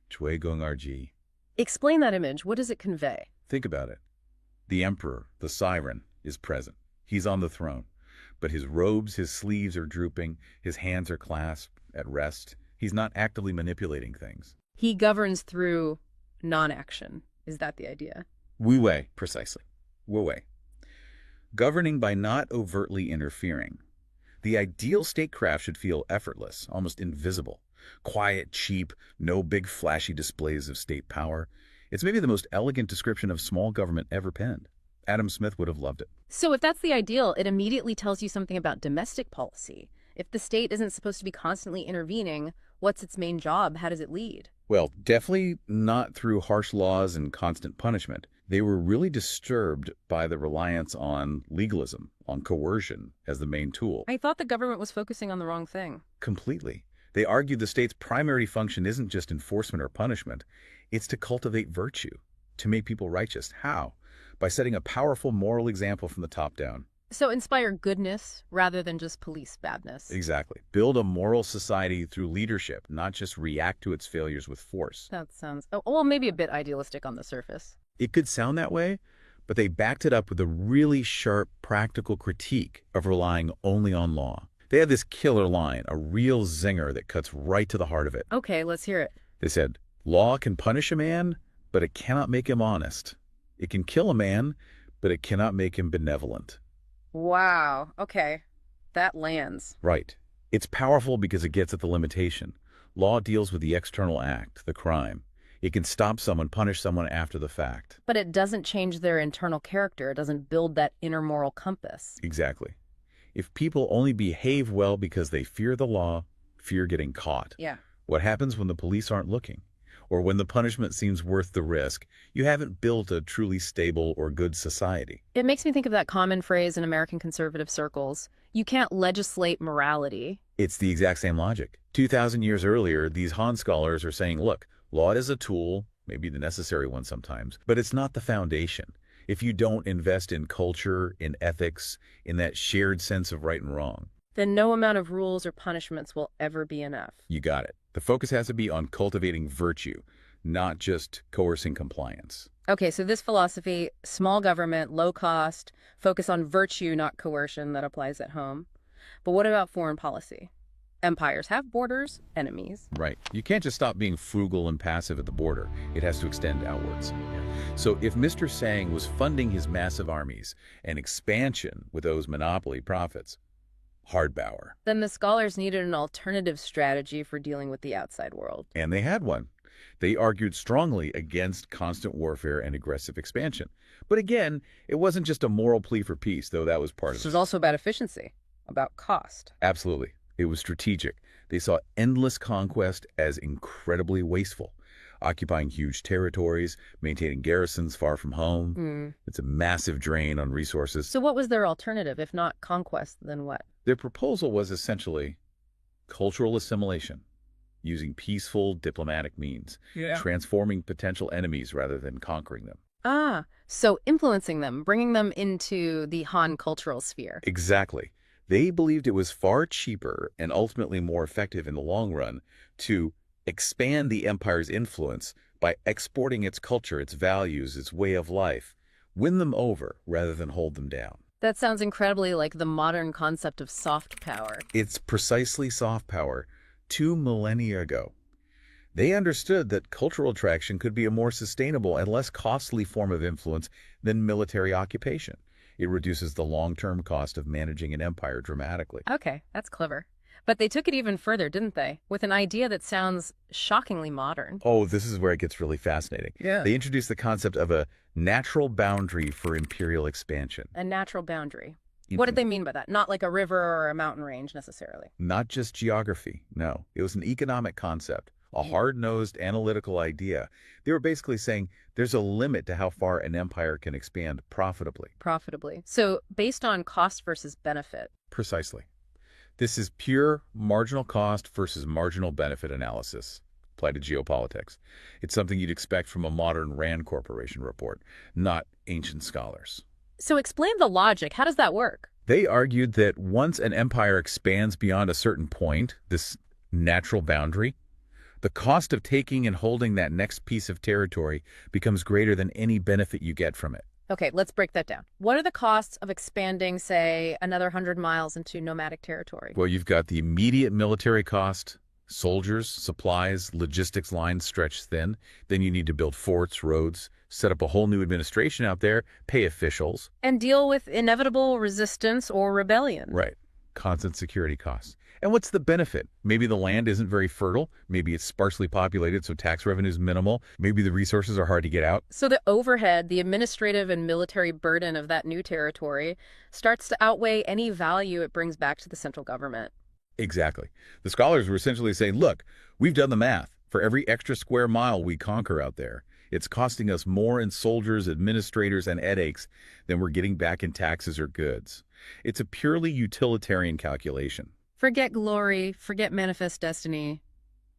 Chui gong rg. Explain that image. What does it convey? Think about it. The emperor, the siren, is present. He's on the throne. But his robes, his sleeves are drooping, his hands are clasped at rest. He's not actively manipulating things. He governs through non-action. Is that the idea? Wu wei, precisely. Wu wei. Governing by not overtly interfering. The ideal statecraft should feel effortless, almost invisible. Quiet, cheap, no big flashy displays of state power. It's maybe the most elegant description of small government ever penned. Adam Smith would have loved it. So if that's the ideal, it immediately tells you something about domestic policy. If the state isn't supposed to be constantly intervening, what's its main job? How does it lead? Well, definitely not through harsh laws and constant punishment. They were really disturbed by the reliance on legalism, on coercion as the main tool. I thought the government was focusing on the wrong thing. Completely. They argued the state's primary function isn't just enforcement or punishment. It's to cultivate virtue, to make people righteous. How? By setting a powerful moral example from the top down. So inspire goodness rather than just police badness. Exactly. Build a moral society through leadership, not just react to its failures with force. That sounds, well, maybe a bit idealistic on the surface. It could sound that way, but they backed it up with a really sharp, practical critique of relying only on law. They had this killer line, a real zinger that cuts right to the heart of it. Okay, let's hear it. They said, law can punish a man, but it cannot make him honest. It can kill a man, but it cannot make him benevolent. Wow. Okay. That lands. Right. It's powerful because it gets at the limitation. Law deals with the external act, the crime. It can stop someone, punish someone after the fact. But it doesn't change their internal character. It doesn't build that inner moral compass. Exactly. If people only behave well because they fear the law, fear getting caught. Yeah. What happens when the police aren't looking? Or when the punishment seems worth the risk? You haven't built a truly stable or good society. It makes me think of that common phrase in American conservative circles. You can't legislate morality. It's the exact same logic. 2,000 years earlier, these Han scholars are saying, look, law is a tool, maybe the necessary one sometimes, but it's not the foundation. If you don't invest in culture, in ethics, in that shared sense of right and wrong, then no amount of rules or punishments will ever be enough. You got it. The focus has to be on cultivating virtue, not just coercing compliance. Okay, so this philosophy, small government, low cost, focus on virtue, not coercion, that applies at home. But what about foreign policy? Empires have borders, enemies. Right. You can't just stop being frugal and passive at the border. It has to extend outwards. So if Mr. Shang was funding his massive armies and expansion with those monopoly profits, hardbower. Then the scholars needed an alternative strategy for dealing with the outside world. And they had one. They argued strongly against constant warfare and aggressive expansion. But again, it wasn't just a moral plea for peace, though that was part of it. This was also about efficiency, about cost. Absolutely. It was strategic. They saw endless conquest as incredibly wasteful, occupying huge territories, maintaining garrisons far from home. It's a massive drain on resources. So what was their alternative? If not conquest, then what? Their proposal was essentially cultural assimilation, using peaceful diplomatic means, transforming potential enemies rather than conquering them. Ah, so influencing them, bringing them into the Han cultural sphere. Exactly. They believed it was far cheaper and ultimately more effective in the long run to expand the empire's influence by exporting its culture, its values, its way of life, win them over rather than hold them down. That sounds incredibly like the modern concept of soft power. It's precisely soft power 2 millennia ago. They understood that cultural attraction could be a more sustainable and less costly form of influence than military occupation. It reduces the long-term cost of managing an empire dramatically. Okay, that's clever. But they took it even further, didn't they? With an idea that sounds shockingly modern. Oh, this is where it gets really fascinating. Yeah. They introduced the concept of a natural boundary for imperial expansion. A natural boundary. What did they mean by that? Not like a river or a mountain range necessarily. Not just geography, no. It was an economic concept, a hard-nosed analytical idea. They were basically saying there's a limit to how far an empire can expand profitably. Profitably. So based on cost versus benefit. Precisely. This is pure marginal cost versus marginal benefit analysis applied to geopolitics. It's something you'd expect from a modern Rand Corporation report, not ancient scholars. So explain the logic. How does that work? They argued that once an empire expands beyond a certain point, this natural boundary, the cost of taking and holding that next piece of territory becomes greater than any benefit you get from it. Okay, let's break that down. What are the costs of expanding, say, another 100 miles into nomadic territory? Well, you've got the immediate military cost, soldiers, supplies, logistics lines stretched thin. Then you need to build forts, roads, set up a whole new administration out there, pay officials. And deal with inevitable resistance or rebellion. Right. Constant security costs. And what's the benefit? Maybe the land isn't very fertile. Maybe it's sparsely populated, so tax revenue is minimal. Maybe the resources are hard to get out. So the overhead, the administrative and military burden of that new territory starts to outweigh any value it brings back to the central government. Exactly. The scholars were essentially saying, look, we've done the math. For every extra square mile we conquer out there, it's costing us more in soldiers, administrators, and headaches than we're getting back in taxes or goods. It's a purely utilitarian calculation. Forget glory, forget manifest destiny.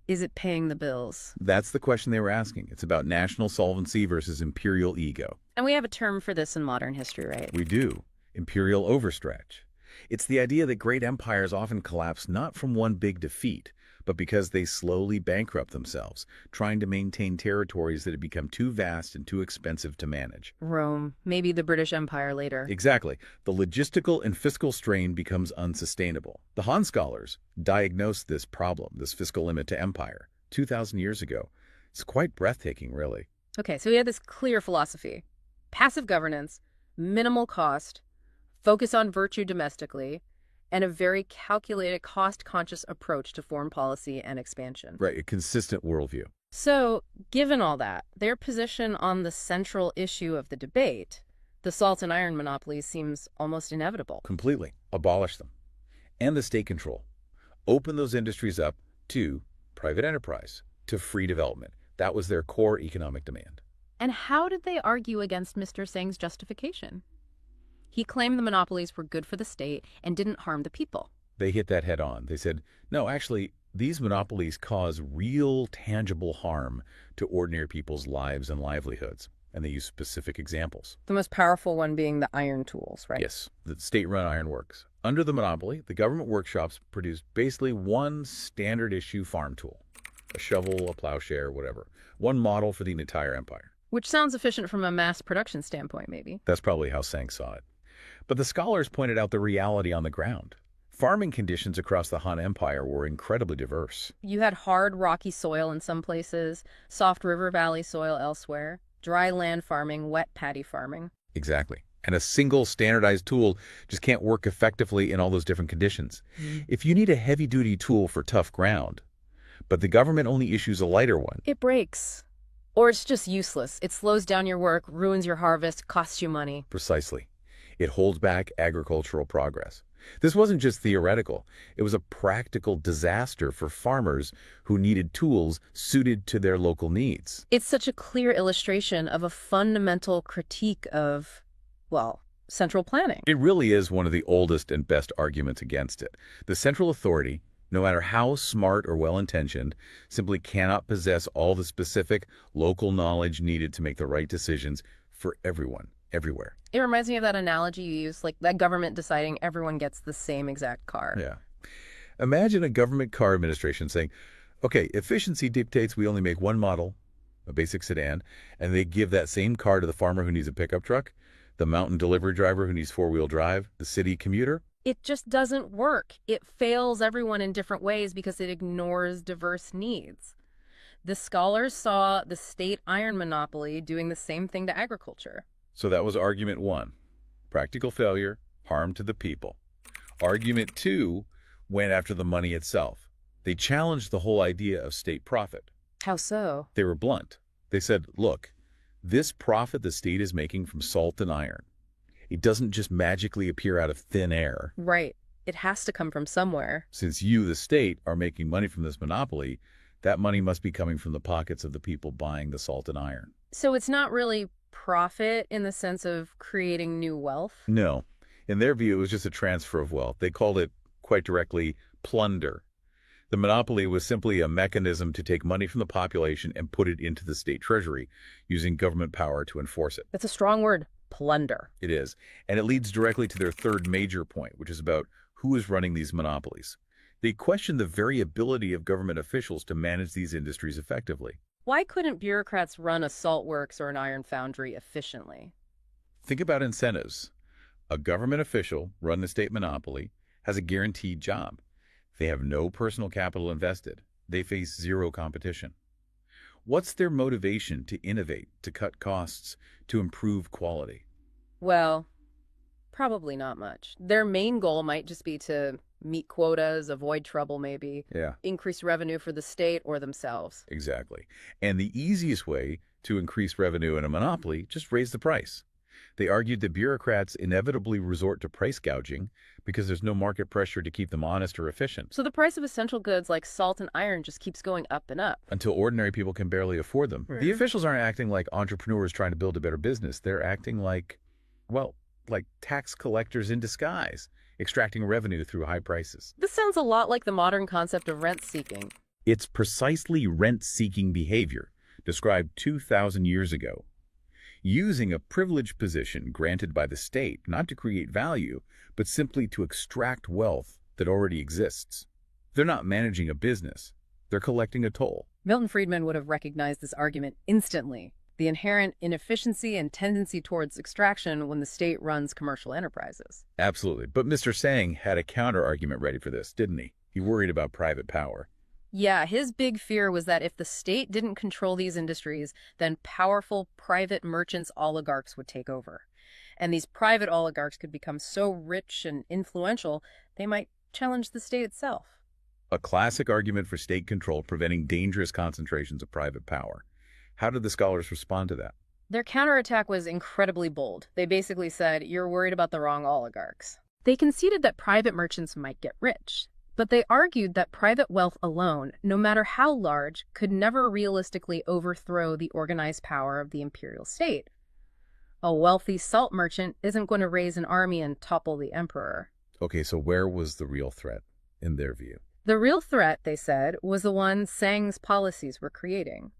Is it paying the bills? That's the question they were asking. It's about national solvency versus imperial ego. And we have a term for this in modern history, right? We do. Imperial overstretch. It's the idea that great empires often collapse not from one big defeat, but because they slowly bankrupt themselves, trying to maintain territories that have become too vast and too expensive to manage. Rome, maybe the British Empire later. Exactly. The logistical and fiscal strain becomes unsustainable. The Han scholars diagnosed this problem, this fiscal limit to empire, 2,000 years ago. It's quite breathtaking, really. Okay, so we had this clear philosophy. Passive governance, minimal cost, focus on virtue domestically, and a very calculated, cost-conscious approach to foreign policy and expansion. Right, a consistent worldview. So, given all that, their position on the central issue of the debate, the salt and iron monopolies, seems almost inevitable. Completely. Abolish them. And the state control. Open those industries up to private enterprise, to free development. That was their core economic demand. And how did they argue against Mr. Shang's justification? He claimed the monopolies were good for the state and didn't harm the people. They hit that head on. They said, no, actually, these monopolies cause real, tangible harm to ordinary people's lives and livelihoods. And they use specific examples. The most powerful one being the iron tools, right? Yes, the state-run ironworks. Under the monopoly, the government workshops produced basically one standard-issue farm tool. A shovel, a plowshare, whatever. One model for the entire empire. Which sounds efficient from a mass production standpoint, maybe. That's probably how Shang saw it. But the scholars pointed out the reality on the ground. Farming conditions across the Han Empire were incredibly diverse. You had hard, rocky soil in some places, soft river valley soil elsewhere, dry land farming, wet paddy farming. Exactly. And a single standardized tool just can't work effectively in all those different conditions. If you need a heavy-duty tool for tough ground, but the government only issues a lighter one, it breaks. Or it's just useless. It slows down your work, ruins your harvest, costs you money. Precisely. It holds back agricultural progress. This wasn't just theoretical. It was a practical disaster for farmers who needed tools suited to their local needs. It's such a clear illustration of a fundamental critique of, well, central planning. It really is one of the oldest and best arguments against it. The central authority, no matter how smart or well-intentioned, simply cannot possess all the specific local knowledge needed to make the right decisions for everyone, everywhere. It reminds me of that analogy you use, like that government deciding everyone gets the same exact car. Yeah. Imagine a government car administration saying, okay, efficiency dictates we only make one model, a basic sedan, and they give that same car to the farmer who needs a pickup truck, the mountain delivery driver who needs four-wheel drive, the city commuter. It just doesn't work. It fails everyone in different ways because it ignores diverse needs. The scholars saw the state iron monopoly doing the same thing to agriculture. So that was argument one, practical failure, harm to the people. Argument two went after the money itself. They challenged the whole idea of state profit. How so? They were blunt. They said, look, this profit the state is making from salt and iron, it doesn't just magically appear out of thin air. Right. It has to come from somewhere. Since you, the state, are making money from this monopoly, that money must be coming from the pockets of the people buying the salt and iron. So it's not really profit in the sense of creating new wealth? No. In their view, it was just a transfer of wealth. They called it, quite directly, plunder. The monopoly was simply a mechanism to take money from the population and put it into the state treasury, using government power to enforce it. That's a strong word, plunder. It is. And it leads directly to their third major point, which is about who is running these monopolies. They question the very ability of government officials to manage these industries effectively. Why couldn't bureaucrats run a salt works or an iron foundry efficiently? Think about incentives. A government official run the state monopoly has a guaranteed job. They have no personal capital invested. They face zero competition. What's their motivation to innovate, to cut costs, to improve quality? Well, probably not much. Their main goal might just be to meet quotas, avoid trouble maybe, increase revenue for the state or themselves. Exactly. And the easiest way to increase revenue in a monopoly, just raise the price. They argued that bureaucrats inevitably resort to price gouging because there's no market pressure to keep them honest or efficient. So the price of essential goods like salt and iron just keeps going up and up. Until ordinary people can barely afford them. Right. The officials aren't acting like entrepreneurs trying to build a better business. They're acting like, well, like tax collectors in disguise, extracting revenue through high prices. This sounds a lot like the modern concept of rent-seeking. It's precisely rent-seeking behavior described 2,000 years ago. Using a privileged position granted by the state not to create value, but simply to extract wealth that already exists. They're not managing a business. They're collecting a toll. Milton Friedman would have recognized this argument instantly. The inherent inefficiency and tendency towards extraction when the state runs commercial enterprises. Absolutely. But Mr. Shang had a counter-argument ready for this, didn't he? He worried about private power. Yeah, his big fear was that if the state didn't control these industries, then powerful private merchants oligarchs would take over. And these private oligarchs could become so rich and influential, they might challenge the state itself. A classic argument for state control preventing dangerous concentrations of private power. How did the scholars respond to that? Their counterattack was incredibly bold. They basically said, you're worried about the wrong oligarchs. They conceded that private merchants might get rich. But they argued that private wealth alone, no matter how large, could never realistically overthrow the organized power of the imperial state. A wealthy salt merchant isn't going to raise an army and topple the emperor. Okay, so where was the real threat, in their view? The real threat, they said, was the one Shang's policies were creating.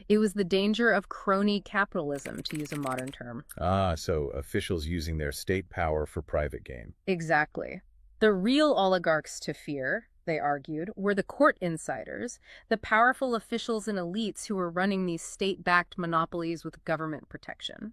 It was the danger of crony capitalism, to use a modern term. Ah, so officials using their state power for private gain. Exactly. The real oligarchs to fear, they argued, were the court insiders, the powerful officials and elites who were running these state-backed monopolies with government protection.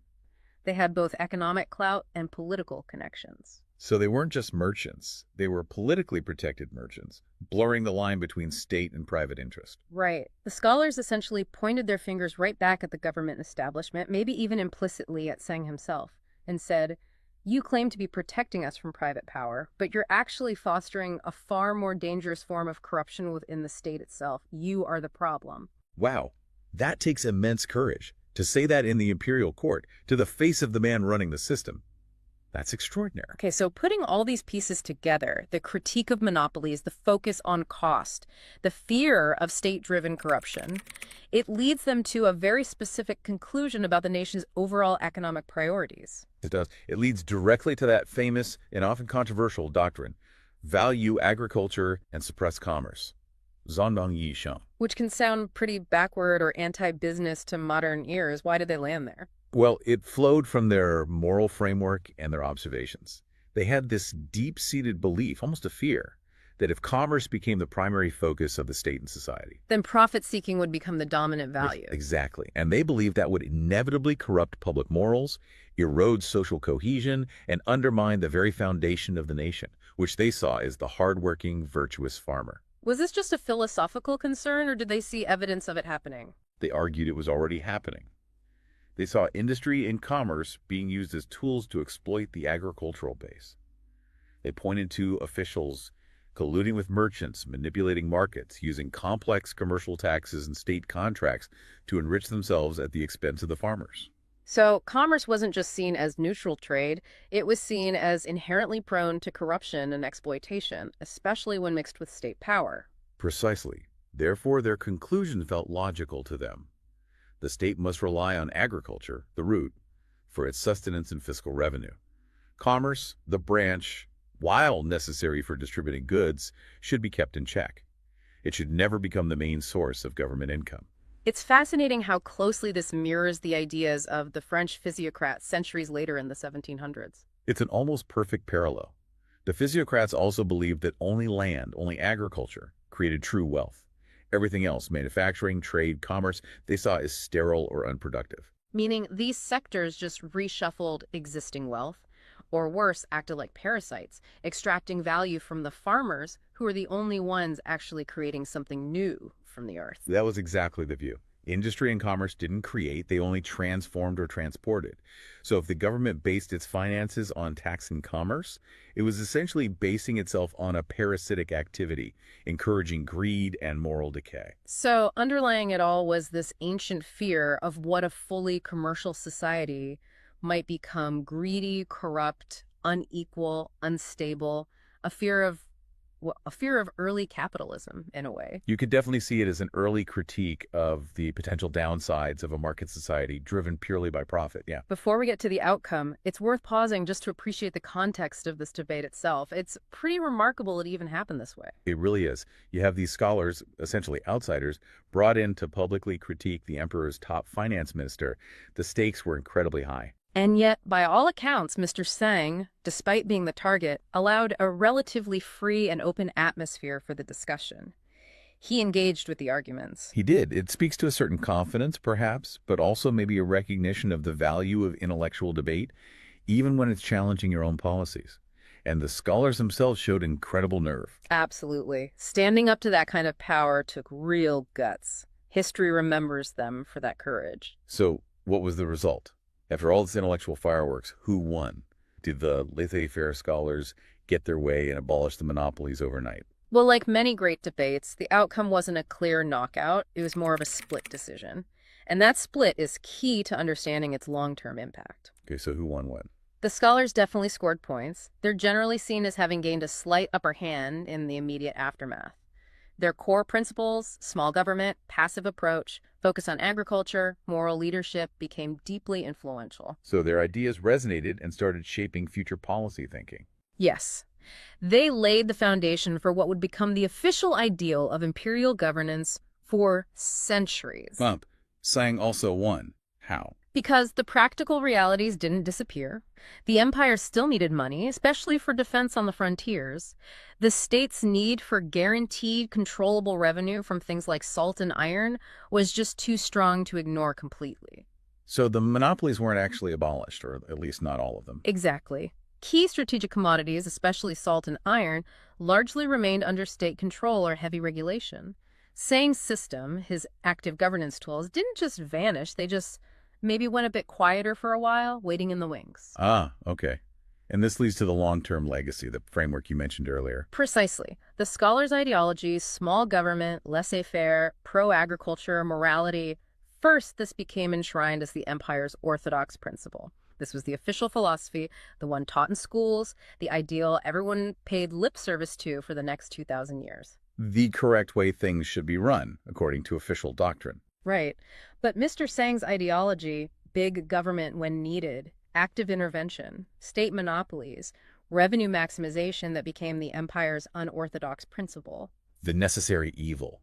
They had both economic clout and political connections. So they weren't just merchants. They were politically protected merchants, blurring the line between state and private interest. Right. The scholars essentially pointed their fingers right back at the government establishment, maybe even implicitly at Shang himself, and said, you claim to be protecting us from private power, but you're actually fostering a far more dangerous form of corruption within the state itself. You are the problem. Wow, that takes immense courage to say that in the imperial court, to the face of the man running the system. That's extraordinary. Okay, so putting all these pieces together, the critique of monopolies, the focus on cost, the fear of state-driven corruption, it leads them to a very specific conclusion about the nation's overall economic priorities. It does. It leads directly to that famous and often controversial doctrine, value agriculture and suppress commerce. Zondong Yi Shang. Which can sound pretty backward or anti-business to modern ears. Why did they land there? Well, it flowed from their moral framework and their observations. They had this deep-seated belief, almost a fear, that if commerce became the primary focus of the state and society, then profit-seeking would become the dominant value. Exactly. And they believed that would inevitably corrupt public morals, erode social cohesion, and undermine the very foundation of the nation, which they saw as the hardworking, virtuous farmer. Was this just a philosophical concern, or did they see evidence of it happening? They argued it was already happening. They saw industry and commerce being used as tools to exploit the agricultural base. They pointed to officials colluding with merchants, manipulating markets, using complex commercial taxes and state contracts to enrich themselves at the expense of the farmers. So commerce wasn't just seen as neutral trade, it was seen as inherently prone to corruption and exploitation, especially when mixed with state power. Precisely. Therefore, their conclusion felt logical to them. The state must rely on agriculture, the root, for its sustenance and fiscal revenue. Commerce, the branch, while necessary for distributing goods, should be kept in check. It should never become the main source of government income. It's fascinating how closely this mirrors the ideas of the French physiocrats centuries later in the 1700s. It's an almost perfect parallel. The physiocrats also believed that only land, only agriculture, created true wealth. Everything else, manufacturing, trade, commerce, they saw as sterile or unproductive. Meaning these sectors just reshuffled existing wealth, or worse, acted like parasites, extracting value from the farmers who were the only ones actually creating something new from the earth. That was exactly the view. Industry and commerce didn't create, they only transformed or transported. So if the government based its finances on taxing commerce, it was essentially basing itself on a parasitic activity, encouraging greed and moral decay. So underlying it all was this ancient fear of what a fully commercial society might become: greedy, corrupt, unequal, unstable, a fear of early capitalism, in a way. You could definitely see it as an early critique of the potential downsides of a market society driven purely by profit, yeah. Before we get to the outcome, it's worth pausing just to appreciate the context of this debate itself. It's pretty remarkable it even happened this way. It really is. You have these scholars, essentially outsiders, brought in to publicly critique the emperor's top finance minister. The stakes were incredibly high. And yet, by all accounts, Mr. Shang, despite being the target, allowed a relatively free and open atmosphere for the discussion. He engaged with the arguments. He did. It speaks to a certain confidence, perhaps, but also maybe a recognition of the value of intellectual debate, even when it's challenging your own policies. And the scholars themselves showed incredible nerve. Absolutely. Standing up to that kind of power took real guts. History remembers them for that courage. So, what was the result? After all this intellectual fireworks, who won? Did the laissez-faire scholars get their way and abolish the monopolies overnight? Well, like many great debates, the outcome wasn't a clear knockout. It was more of a split decision. And that split is key to understanding its long-term impact. Okay, so who won what? The scholars definitely scored points. They're generally seen as having gained a slight upper hand in the immediate aftermath. Their core principles, small government, passive approach, focus on agriculture, moral leadership, became deeply influential. So their ideas resonated and started shaping future policy thinking. Yes. They laid the foundation for what would become the official ideal of imperial governance for centuries. Bump. Shang also won. How? Because the practical realities didn't disappear. The empire still needed money, especially for defense on the frontiers. The state's need for guaranteed, controllable revenue from things like salt and iron was just too strong to ignore completely. So the monopolies weren't actually abolished, or at least not all of them. Exactly. Key strategic commodities, especially salt and iron, largely remained under state control or heavy regulation. Shang's system, his active governance tools, didn't just vanish, they just maybe went a bit quieter for a while, waiting in the wings. Ah, okay. And this leads to the long-term legacy, the framework you mentioned earlier. Precisely. The scholars' ideologies, small government, laissez-faire, pro-agriculture, morality. First, this became enshrined as the empire's orthodox principle. This was the official philosophy, the one taught in schools, the ideal everyone paid lip service to for the next 2,000 years. The correct way things should be run, according to official doctrine. Right. But Mr. Shang's ideology, big government when needed, active intervention, state monopolies, revenue maximization that became the empire's unorthodox principle. The necessary evil.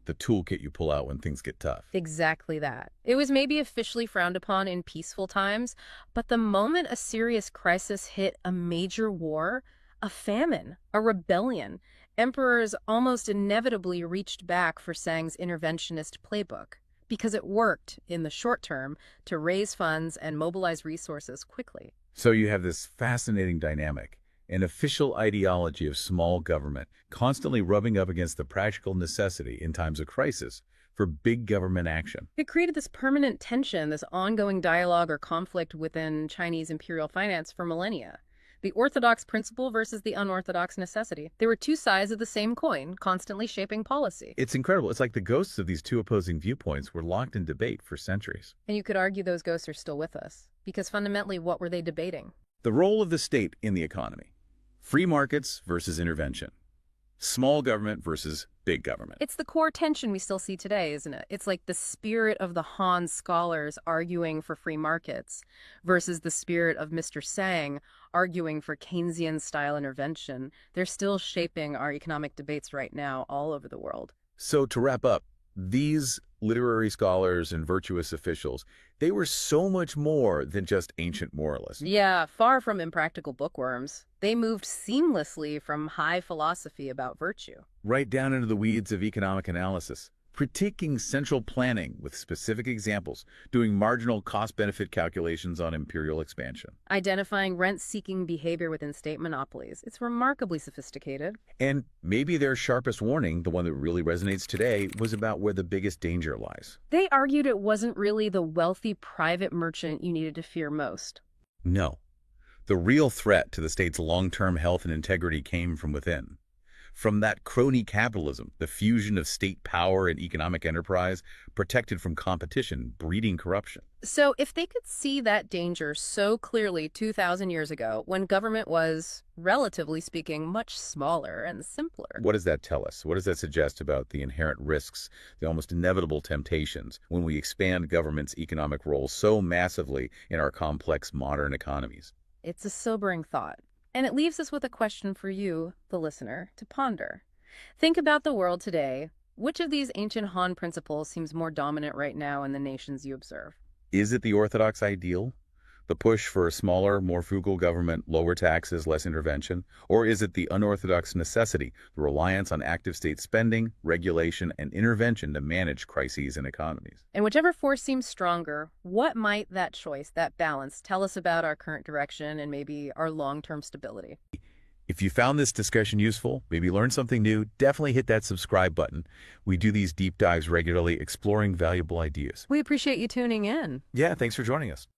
The toolkit you pull out when things get tough. Exactly that. It was maybe officially frowned upon in peaceful times, but the moment a serious crisis hit, a major war, a famine, a rebellion, emperors almost inevitably reached back for Shang's interventionist playbook because it worked in the short term to raise funds and mobilize resources quickly. So you have this fascinating dynamic, an official ideology of small government constantly rubbing up against the practical necessity in times of crisis for big government action. It created this permanent tension, this ongoing dialogue or conflict within Chinese imperial finance for millennia. The orthodox principle versus the unorthodox necessity. They were two sides of the same coin, constantly shaping policy. It's incredible. It's like the ghosts of these two opposing viewpoints were locked in debate for centuries. And you could argue those ghosts are still with us, because fundamentally, what were they debating? The role of the state in the economy. Free markets versus intervention. Small government versus big government. It's the core tension we still see today, isn't it? It's like the spirit of the Han scholars arguing for free markets versus the spirit of Mr. Shang arguing for Keynesian-style intervention. They're still shaping our economic debates right now all over the world. So to wrap up, these literary scholars and virtuous officials, they were so much more than just ancient moralists. Yeah, far from impractical bookworms. They moved seamlessly from high philosophy about virtue. Right down into the weeds of economic analysis, critiquing central planning with specific examples, doing marginal cost-benefit calculations on imperial expansion. Identifying rent-seeking behavior within state monopolies. It's remarkably sophisticated. And maybe their sharpest warning, the one that really resonates today, was about where the biggest danger lies. They argued it wasn't really the wealthy private merchant you needed to fear most. No. The real threat to the state's long-term health and integrity came from within. From that crony capitalism, the fusion of state power and economic enterprise, protected from competition, breeding corruption. So if they could see that danger so clearly 2,000 years ago, when government was, relatively speaking, much smaller and simpler. What does that tell us? What does that suggest about the inherent risks, the almost inevitable temptations, when we expand government's economic role so massively in our complex modern economies? It's a sobering thought. And it leaves us with a question for you, the listener, to ponder. Think about the world today. Which of these ancient Han principles seems more dominant right now in the nations you observe? Is it the orthodox ideal? The push for a smaller, more frugal government, lower taxes, less intervention? Or is it the unorthodox necessity, the reliance on active state spending, regulation, and intervention to manage crises in economies? And whichever force seems stronger, what might that choice, that balance, tell us about our current direction and maybe our long-term stability? If you found this discussion useful, maybe learned something new, definitely hit that subscribe button. We do these deep dives regularly, exploring valuable ideas. We appreciate you tuning in. Yeah, thanks for joining us.